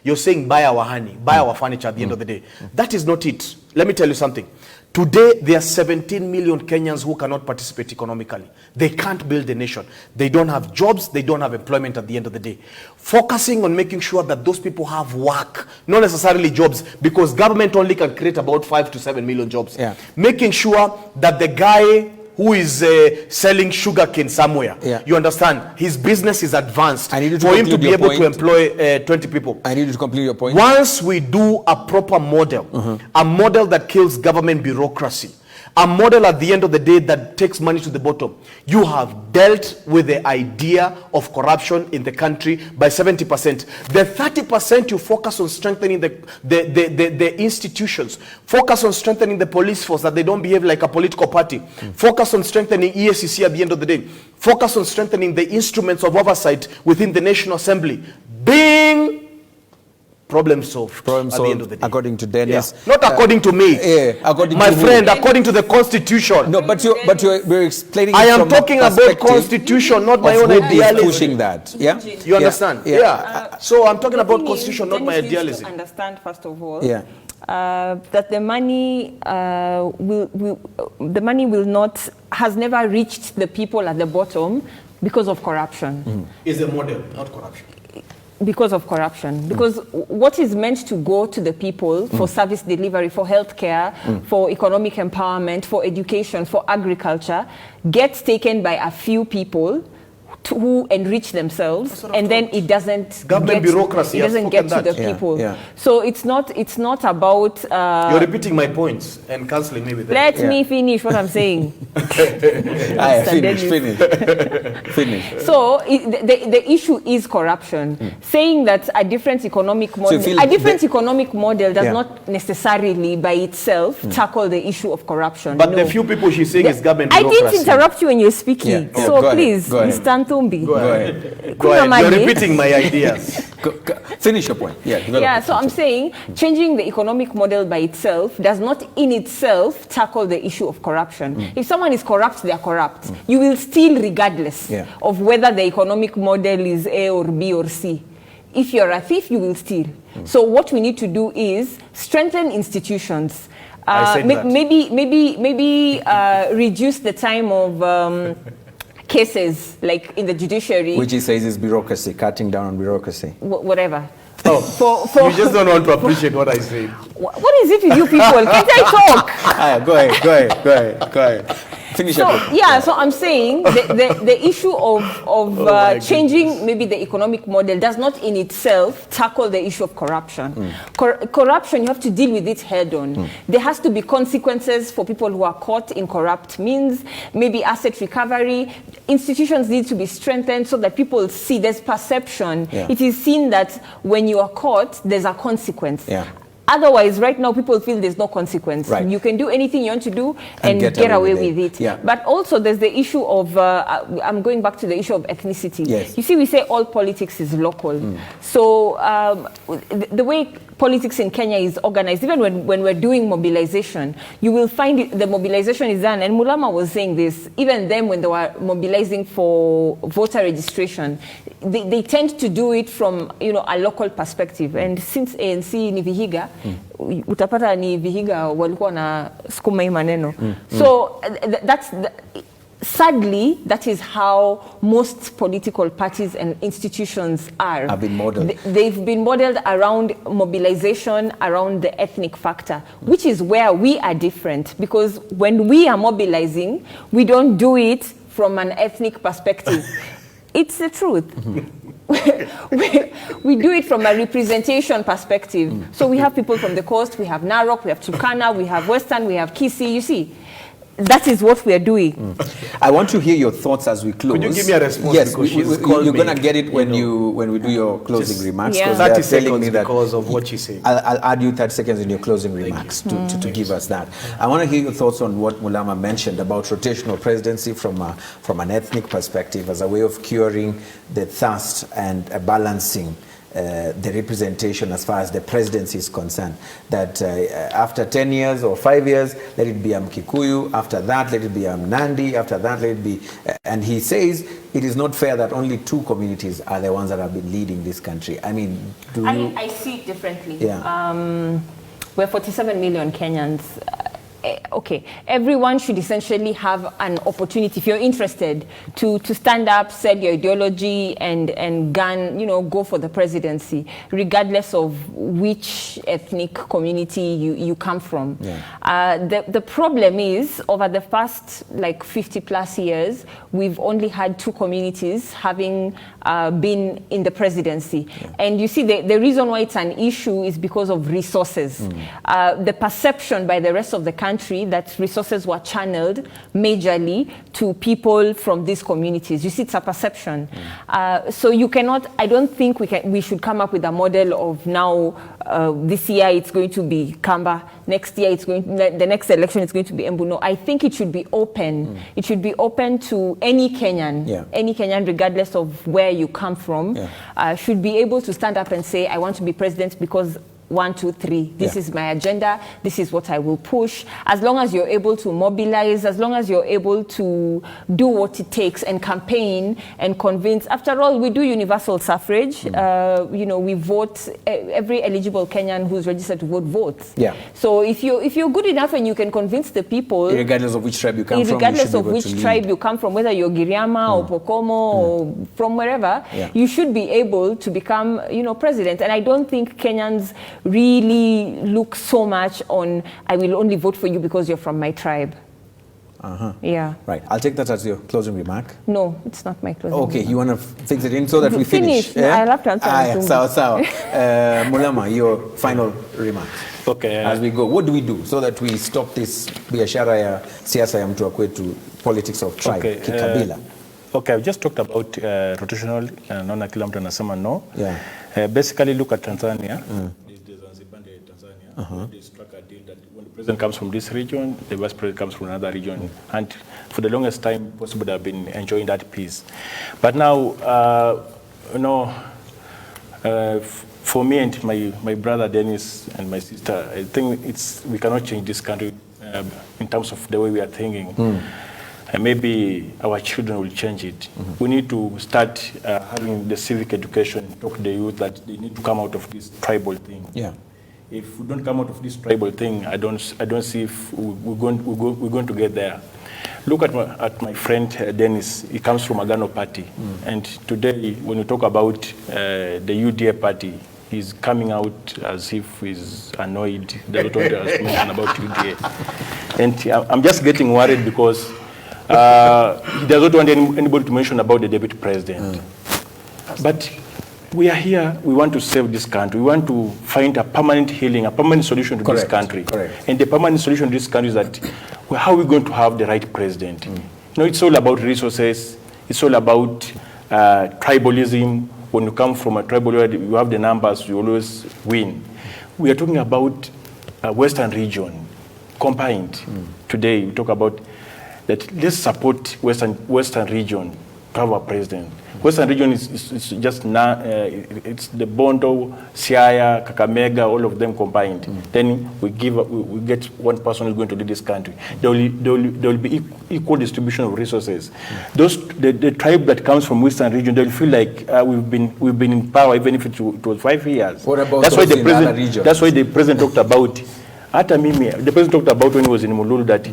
you're saying buy our honey, buy our furniture at the end of the day. That is not it. Let me tell you something. Today, there are 17 million Kenyans who cannot participate economically. They can't build a nation. They don't have jobs. They don't have employment at the end of the day. Focusing on making sure that those people have work, not necessarily jobs, because government only can create about 5 to 7 million jobs. Making sure that the guy who is selling sugarcane somewhere, you understand, his business is advanced for him to be able to employ 20 people. I need you to complete your point. Once we do a proper model, a model that kills government bureaucracy, a model at the end of the day that takes money to the bottom, you have dealt with the idea of corruption in the country by 70%. The 30% you focus on strengthening the institutions, focus on strengthening the police force that they don't behave like a political party, focus on strengthening EACC at the end of the day, focus on strengthening the instruments of oversight within the National Assembly. Bing! Problem solved at the end of the day. According to Dennis. Not according to me. According my to friend, according to the Constitution. No, but we're explaining. I am talking about Constitution, not my own idealism. Pushing that. Yeah. You understand? So I'm talking about Constitution, not my idealism. Understand first of all. That the money has never reached the people at the bottom because of corruption. Is a model, not corruption. Because of corruption. Because what is meant to go to the people for service delivery, for healthcare, for economic empowerment, for education, for agriculture, gets taken by a few people who enrich themselves, and then it doesn't Government bureaucracy, it doesn't get to the Yeah, people. yeah. So it's not about. You're repeating my points and cancelling me with that. Let me finish what I'm saying. Finish. So the issue is corruption. Saying that a different economic model, economic model does not necessarily by itself tackle the issue of corruption. But no. the few people she's saying is government I bureaucracy. didn't interrupt you when you're speaking. Yeah. So Go ahead. please, Go ahead. Mr. Nthumbi. Go ahead. Go ahead. You're repeating my ideas. Finish your point. Yeah, So I'm saying changing the economic model by itself does not in itself tackle the issue of corruption. If someone is corrupt, they are corrupt. You will steal regardless of whether the economic model is A or B or C. If you're a thief, you will steal. So what we need to do is strengthen institutions. Maybe reduce the time of cases, like in the judiciary. Which he says is bureaucracy, cutting down on bureaucracy. Whatever. Oh, you just don't want to appreciate what I say. What is it with you people? Can't I talk? Go ahead. Finish your point. So I'm saying the issue of changing maybe the economic model does not in itself tackle the issue of corruption. Corruption, you have to deal with it head on. There has to be consequences for people who are caught in corrupt means, maybe asset recovery. Institutions need to be strengthened so that people see there's perception. It is seen that when you are caught, there's a consequence. Otherwise, right now, people feel there's no consequence. Right. You can do anything you want to do and get away with it. But also, there's the issue of, I'm going back to the issue of ethnicity. Yes. You see, we say all politics is local. So the way politics in Kenya is organized, even when we're doing mobilization, you will find the mobilization is done. And Mulama was saying this, even then when they were mobilizing for voter registration, they tend to do it from a local perspective. And since ANC ni Vihiga, utapata ni Vihiga walikuwa na sukuma hii maneno. So sadly, that is how most political parties and institutions are. Have been modeled. They've been modeled around mobilization, around the ethnic factor, which is where we are different. Because when we are mobilizing, we don't do it from an ethnic perspective. It's the truth. We do it from a representation perspective. So we have people from the coast, we have Narok, we have Turkana, we have Western, we have Kisii. You see, that is what we are doing. I want to hear your thoughts as we close. Could you give me a response? Yes, because you're going to get it when we do your closing remarks. 30 seconds because of what she's saying. I'll add you 30 seconds in your closing remarks to give us that. I want to hear your thoughts on what Mulama mentioned about rotational presidency from an ethnic perspective as a way of curing the thirst and balancing the representation as far as the presidency is concerned. That after 10 years or 5 years, let it be Mkikuyu. After that, let it be Nandi. After that, let it be... and he says it is not fair that only 2 communities are the ones that have been leading this country. I mean, I see it differently. We're 47 million Kenyans. Okay, everyone should essentially have an opportunity, if you're interested, to stand up, sell your ideology, and go for the presidency, regardless of which ethnic community you come from. The problem is, over the past 50 plus years, we've only had 2 communities having been in the presidency. And you see, the reason why it's an issue is because of resources. The perception by the rest of the country that resources were channeled majorly to people from these communities. You see, it's a perception. So you cannot, I don't think we should come up with a model of now, this year it's going to be Kamba, next year the next election is going to be Embu. No, I think it should be open. It should be open to any Kenyan, any Kenyan, regardless of where you come from, should be able to stand up and say, I want to be president because 1, 2, 3. This is my agenda. This is what I will push. As long as you're able to mobilize, as long as you're able to do what it takes and campaign and convince. After all, we do universal suffrage. We vote. Every eligible Kenyan who's registered to vote votes. So if you're good enough and you can convince the people, regardless of which tribe you come from, regardless of which tribe you come from, whether you're Giriama or Pokomo or from wherever, you should be able to become, president. And I don't think Kenyans really look so much on, I will only vote for you because you're from my tribe. Yeah. Right. I'll take that as your closing remark. No, it's not my closing Okay, remark. you want to fix it in so that we finish? Finish. I'll have to answer Yeah, Nthumbi. sawa. Mulama, your final remarks. Okay. As we go, what do we do so that we stop this biashara ya siasa ya mtu wa kwetu, politics of tribe, kikabila? Okay, I've just talked about rotational, naona kila mtu anasema no. Yeah. Basically, look at Tanzania. They struck a deal that when the president comes from this region, the vice president comes from another region. And for the longest time possible, they've been enjoying that peace. But now, for me and my brother Dennis and my sister, I think we cannot change this country in terms of the way we are thinking. And maybe our children will change it. We need to start having the civic education, talk to the youth that they need to come out of this tribal thing. Yeah. If we don't come out of this tribal thing, I don't see if we're going to get there. Look at my friend Denis. He comes from Agano Party, and today when we talk about the UDA party, he's coming out as if he's annoyed. They don't want to mention about UDA, and I'm just getting worried because he doesn't want anybody to mention about the deputy president. But we are here, we want to save this country. We want to find a permanent healing, a permanent solution to this country. Correct. And the permanent solution to this country is that, well, how are we going to have the right president? It's all about resources. It's all about tribalism. When you come from a tribal area, you have the numbers, you always win. We are talking about a Western region, combined. Today, we talk about that let's support Western region to have a president. Western region is just it's the Bondo, Siaya, Kakamega, all of them combined. Then we get one person who's going to lead this country. There will be equal distribution of resources. The tribe that comes from Western region, they'll feel like we've been in power even if it was 5 years. What about that's those why the in president, other regions? That's why the president talked about. Hata mimi, the president talked about when he was in Mululu that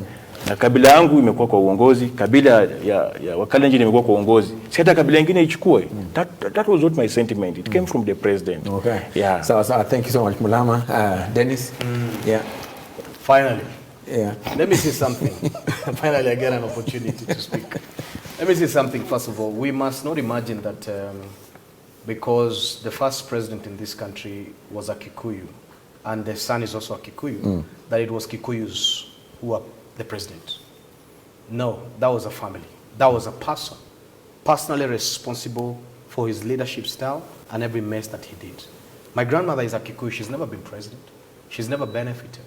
na kabila yangu imekuwa kwa uongozi, kabila ya Wakalenjin imekuwa kwa uongozi. Si hata kabila nyingine ichukue. That was not my sentiment. It came from the president. Okay. Yeah. So thank you so much, Mulama. Dennis? Yeah. Finally. Yeah. Let me say something. Finally, I get an opportunity to speak. Let me say something, first of all. We must not imagine that because the first president in this country was a Kikuyu, and the son is also a Kikuyu, that it was Kikuyus who were the president. No, that was a family. That was a person, personally responsible for his leadership style and every mess that he did. My grandmother is a Kikuyu. She's never been president. She's never benefited.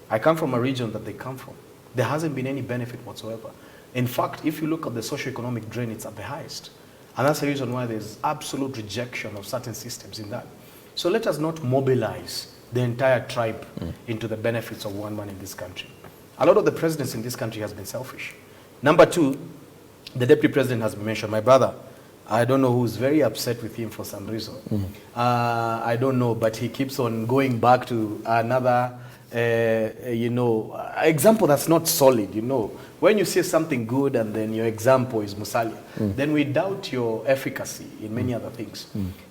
I come from a region that they come from. There hasn't been any benefit whatsoever. In fact, if you look at the socio-economic drain, it's at the highest. And that's the reason why there's absolute rejection of certain systems in that. So let us not mobilize the entire tribe into the benefits of one man in this country. A lot of the presidents in this country has been selfish. Number two, the deputy president has been mentioned. My brother, I don't know who's very upset with him for some reason. I don't know, but he keeps on going back to another, example that's not solid, When you say something good and then your example is Musalia, then we doubt your efficacy in many other things.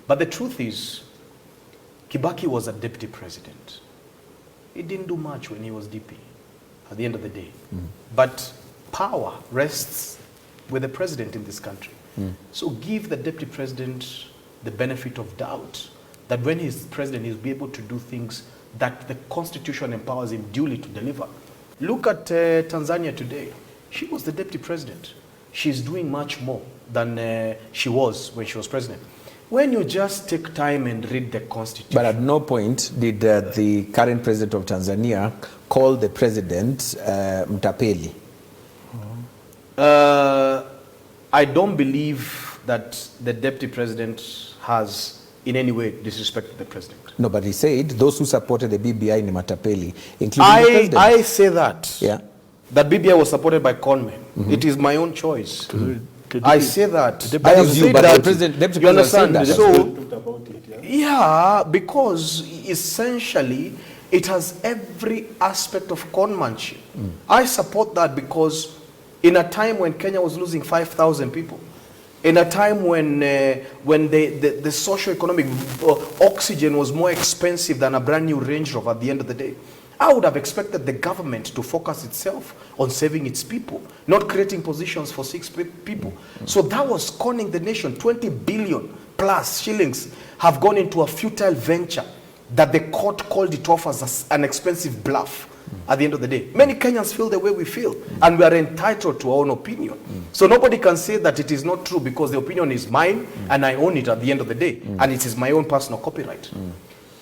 But the truth is, Kibaki was a deputy president. He didn't do much when he was DP. At the end of the day. But power rests with the president in this country. So give the deputy president the benefit of doubt that when he's president, he'll be able to do things that the constitution empowers him duly to deliver. Look at Tanzania today. She was the deputy president. She's doing much more than she was when she was president. When you just take time and read the constitution. But at no point did the current president of Tanzania call the president Mtapeli. I don't believe that the deputy president has in any way disrespected the president. No, but he said those who supported the BBI in Matapeli, including the president. I say that. Yeah. That BBI was supported by conmen. It is my own choice. I say that. I have said but that. the president, you understand? That. So, yeah, because essentially it has every aspect of conmanship. I support that because in a time when Kenya was losing 5,000 people, in a time when the socio-economic oxygen was more expensive than a brand new Range Rover at the end of the day, I would have expected the government to focus itself on saving its people, not creating positions for 6 people. So that was conning the nation. 20 billion plus shillings have gone into a futile venture that the court called it off as an expensive bluff. At the end of the day, many Kenyans feel the way we feel, and we are entitled to our own opinion. So nobody can say that it is not true, because the opinion is mine and I own it at the end of the day, and it is my own personal copyright.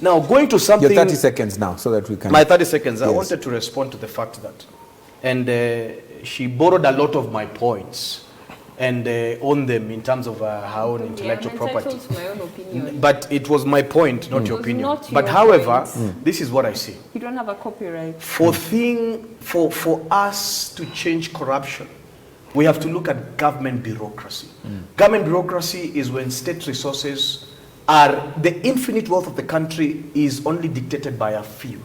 Now, going to something... Your 30 seconds now, so that we can... My 30 seconds. Yes. I wanted to respond to the fact that, and she borrowed a lot of my points and owned them in terms of her own intellectual property. My own opinion. But it was my point, not your opinion. Not But your however, point. this is what I see. You don't have a copyright. For us to change corruption, we have to look at government bureaucracy. Government bureaucracy is when state resources are, the infinite wealth of the country is only dictated by a few.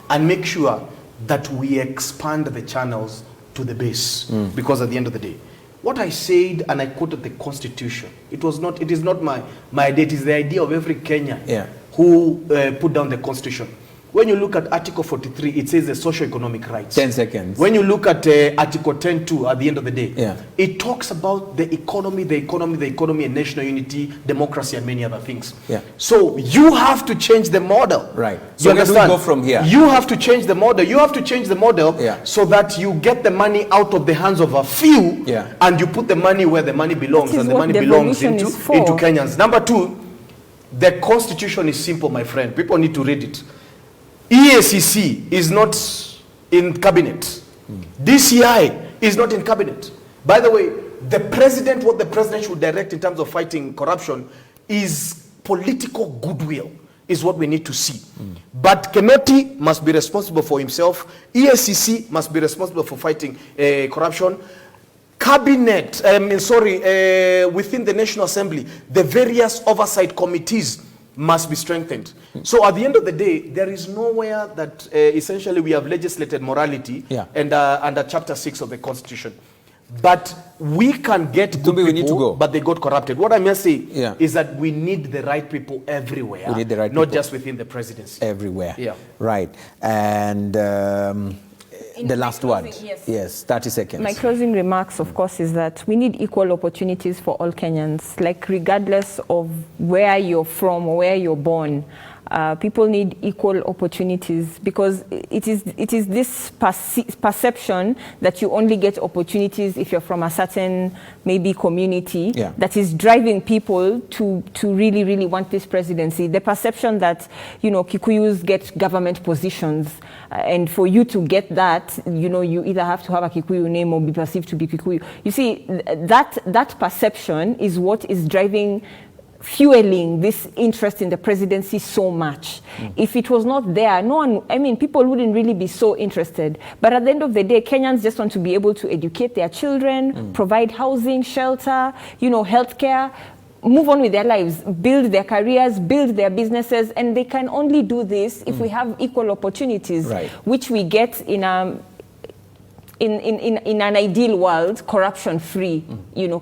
And make sure that we expand the channels to the base. Because at the end of the day, what I said, and I quoted the Constitution, it is not my idea, it is the idea of every Kenyan who put down the Constitution. When you look at Article 43, it says the socio-economic rights. 10 seconds. When you look at Article 10.2 at the end of the day, it talks about the economy, and national unity, democracy, and many other things. So you have to change the model. Right. So where do we go from here? You have to change the model. You have to change the model so that you get the money out of the hands of a few, and you put the money where the money belongs, and the money belongs into Kenyans. Number 2, the Constitution is simple, my friend. People need to read it. EACC is not in cabinet. DCI is not in cabinet. By the way, what the president should direct in terms of fighting corruption is political goodwill, is what we need to see. But Kenoti must be responsible for himself. EACC must be responsible for fighting corruption. Cabinet, within the National Assembly, the various oversight committees must be strengthened. So at the end of the day, there is nowhere that essentially we have legislated morality and under Chapter 6 of the Constitution. But we can get good people, need to go. But they got corrupted. What I must say is that we need the right people everywhere, we need the right not people just within the presidency. Everywhere. Right. And the last word. Yes, 30 seconds. My closing remarks, of course, is that we need equal opportunities for all Kenyans, like regardless of where you're from or where you're born. People need equal opportunities, because it is this perception that you only get opportunities if you're from a certain maybe community that is driving people to really, really want this presidency. The perception that, Kikuyus get government positions, and for you to get that, you either have to have a Kikuyu name or be perceived to be Kikuyu. You see, that perception is what is fueling this interest in the presidency so much. If it was not there, people wouldn't really be so interested. But at the end of the day, Kenyans just want to be able to educate their children, provide housing, shelter, healthcare, move on with their lives, build their careers, build their businesses, and they can only do this if we have equal opportunities, which we get in an ideal world, corruption-free,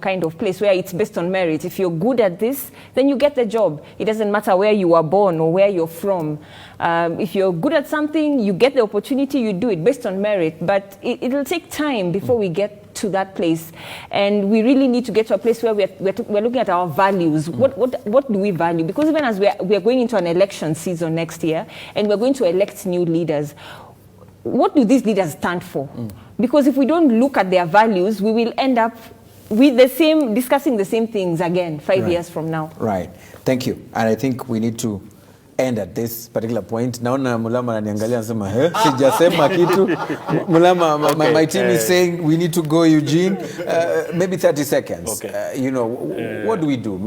kind of place where it's based on merit. If you're good at this, then you get the job. It doesn't matter where you are born or where you're from. If you're good at something, you get the opportunity, you do it based on merit. But it'll take time before we get to that place. And we really need to get to a place where we're looking at our values. What do we value? Because even as we are going into an election season next year, and we're going to elect new leaders, what do these leaders stand for? Because if we don't look at their values, we will end up with discussing the same things again 5 years from now. Right. Thank you. And I think we need to end at this particular point. Naona Mulama ananiangalia anasema, sijasema kitu. Mulama, my team is saying we need to go, Eugene. Maybe 30 seconds. What do we do?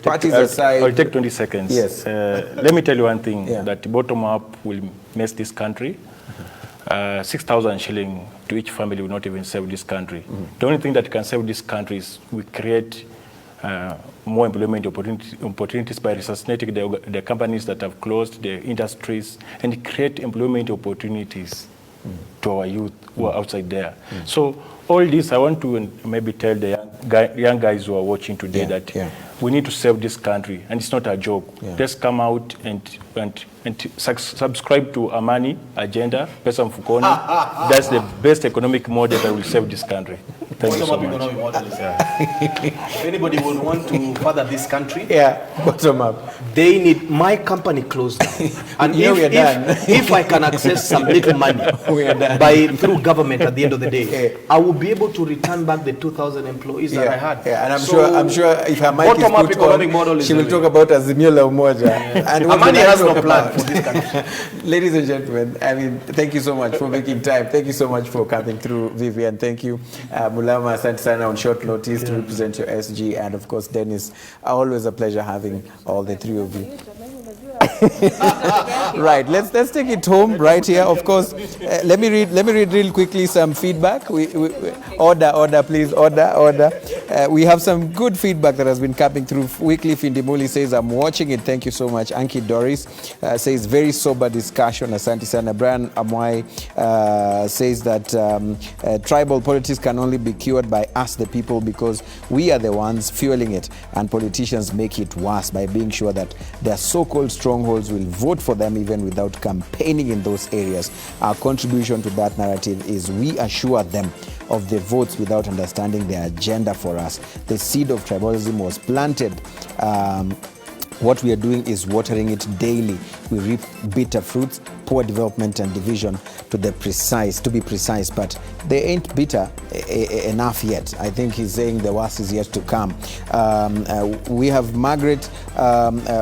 Parties aside. I'll take 20 seconds. Yes. Let me tell you one thing, that bottom up will mess this country. 6,000 shillings to each family will not even save this country. The only thing that can save this country is we create more employment opportunities by resuscitating the companies that have closed, the industries, and create employment opportunities to our youth who are outside there. So all this, I want to maybe tell the young guys who are watching today that we need to save this country, and it's not a joke. Let's come out and subscribe to Amani Agenda, Pesa Mfukoni. That's the best economic model that will save this country. Thank you so much. If anybody would want to further this country, bottom up. They need my company closed down. And if I can access some little money through government at the end of the day, I will be able to return back the 2,000 employees that I had. And I'm sure if her mic is put on, she will talk about Azimio la Umoja. And Amani has no plan for this country. Ladies and gentlemen, I mean, thank you so much for making time. Thank you so much for coming through, Vivienne. Thank you. Mulama, asante sana on short notice to represent your SG, and of course Dennis. Always a pleasure having all the three of you. Right, let's take it home right here. Of course, let me read real quickly some feedback. Order, please, order. We have some good feedback that has been coming through. Weekly Findimuli says, I'm watching it. Thank you so much. Anki Doris says, very sober discussion. Asante sana. Brian Amwai says that tribal politics can only be cured by us, the people, because we are the ones fueling it, and politicians make it worse by being sure that their so-called strongholds will vote for them even without campaigning in those areas. Our contribution to that narrative is we assure them of the votes without understanding their agenda for us. The seed of tribalism was planted. What we are doing is watering it daily. We reap bitter fruits, poor development and division to be precise, but they ain't bitter enough yet. I think he's saying the worst is yet to come. We have Margaret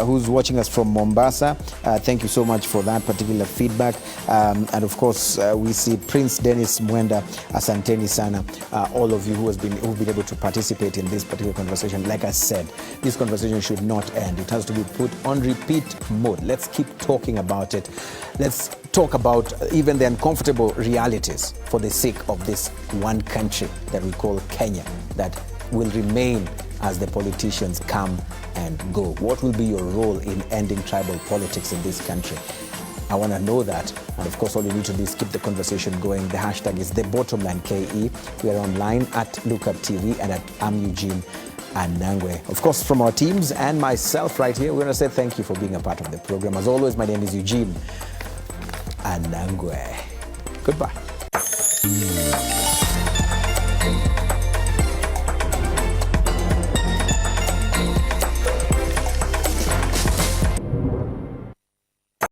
who's watching us from Mombasa. Thank you so much for that particular feedback. And of course, we see Prince Denis Mwenda, asanteni sana, all of you who've been able to participate in this particular conversation. Like I said, this conversation should not end. It has to be put on repeat mode. Let's keep talking about it. Let's talk about even the uncomfortable realities for the sake of this one country that we call Kenya, that will remain as the politicians come and go. What will be your role in ending tribal politics in this country? I want to know that. And of course, all you need to do is keep the conversation going. The hashtag is TheBottomlineKE. We are online at Lookup TV and at Eugene Anangwe. Of course, from our teams and myself right here, we're going to say thank you for being a part of the program. As always, my name is Eugene Anangwe. Goodbye.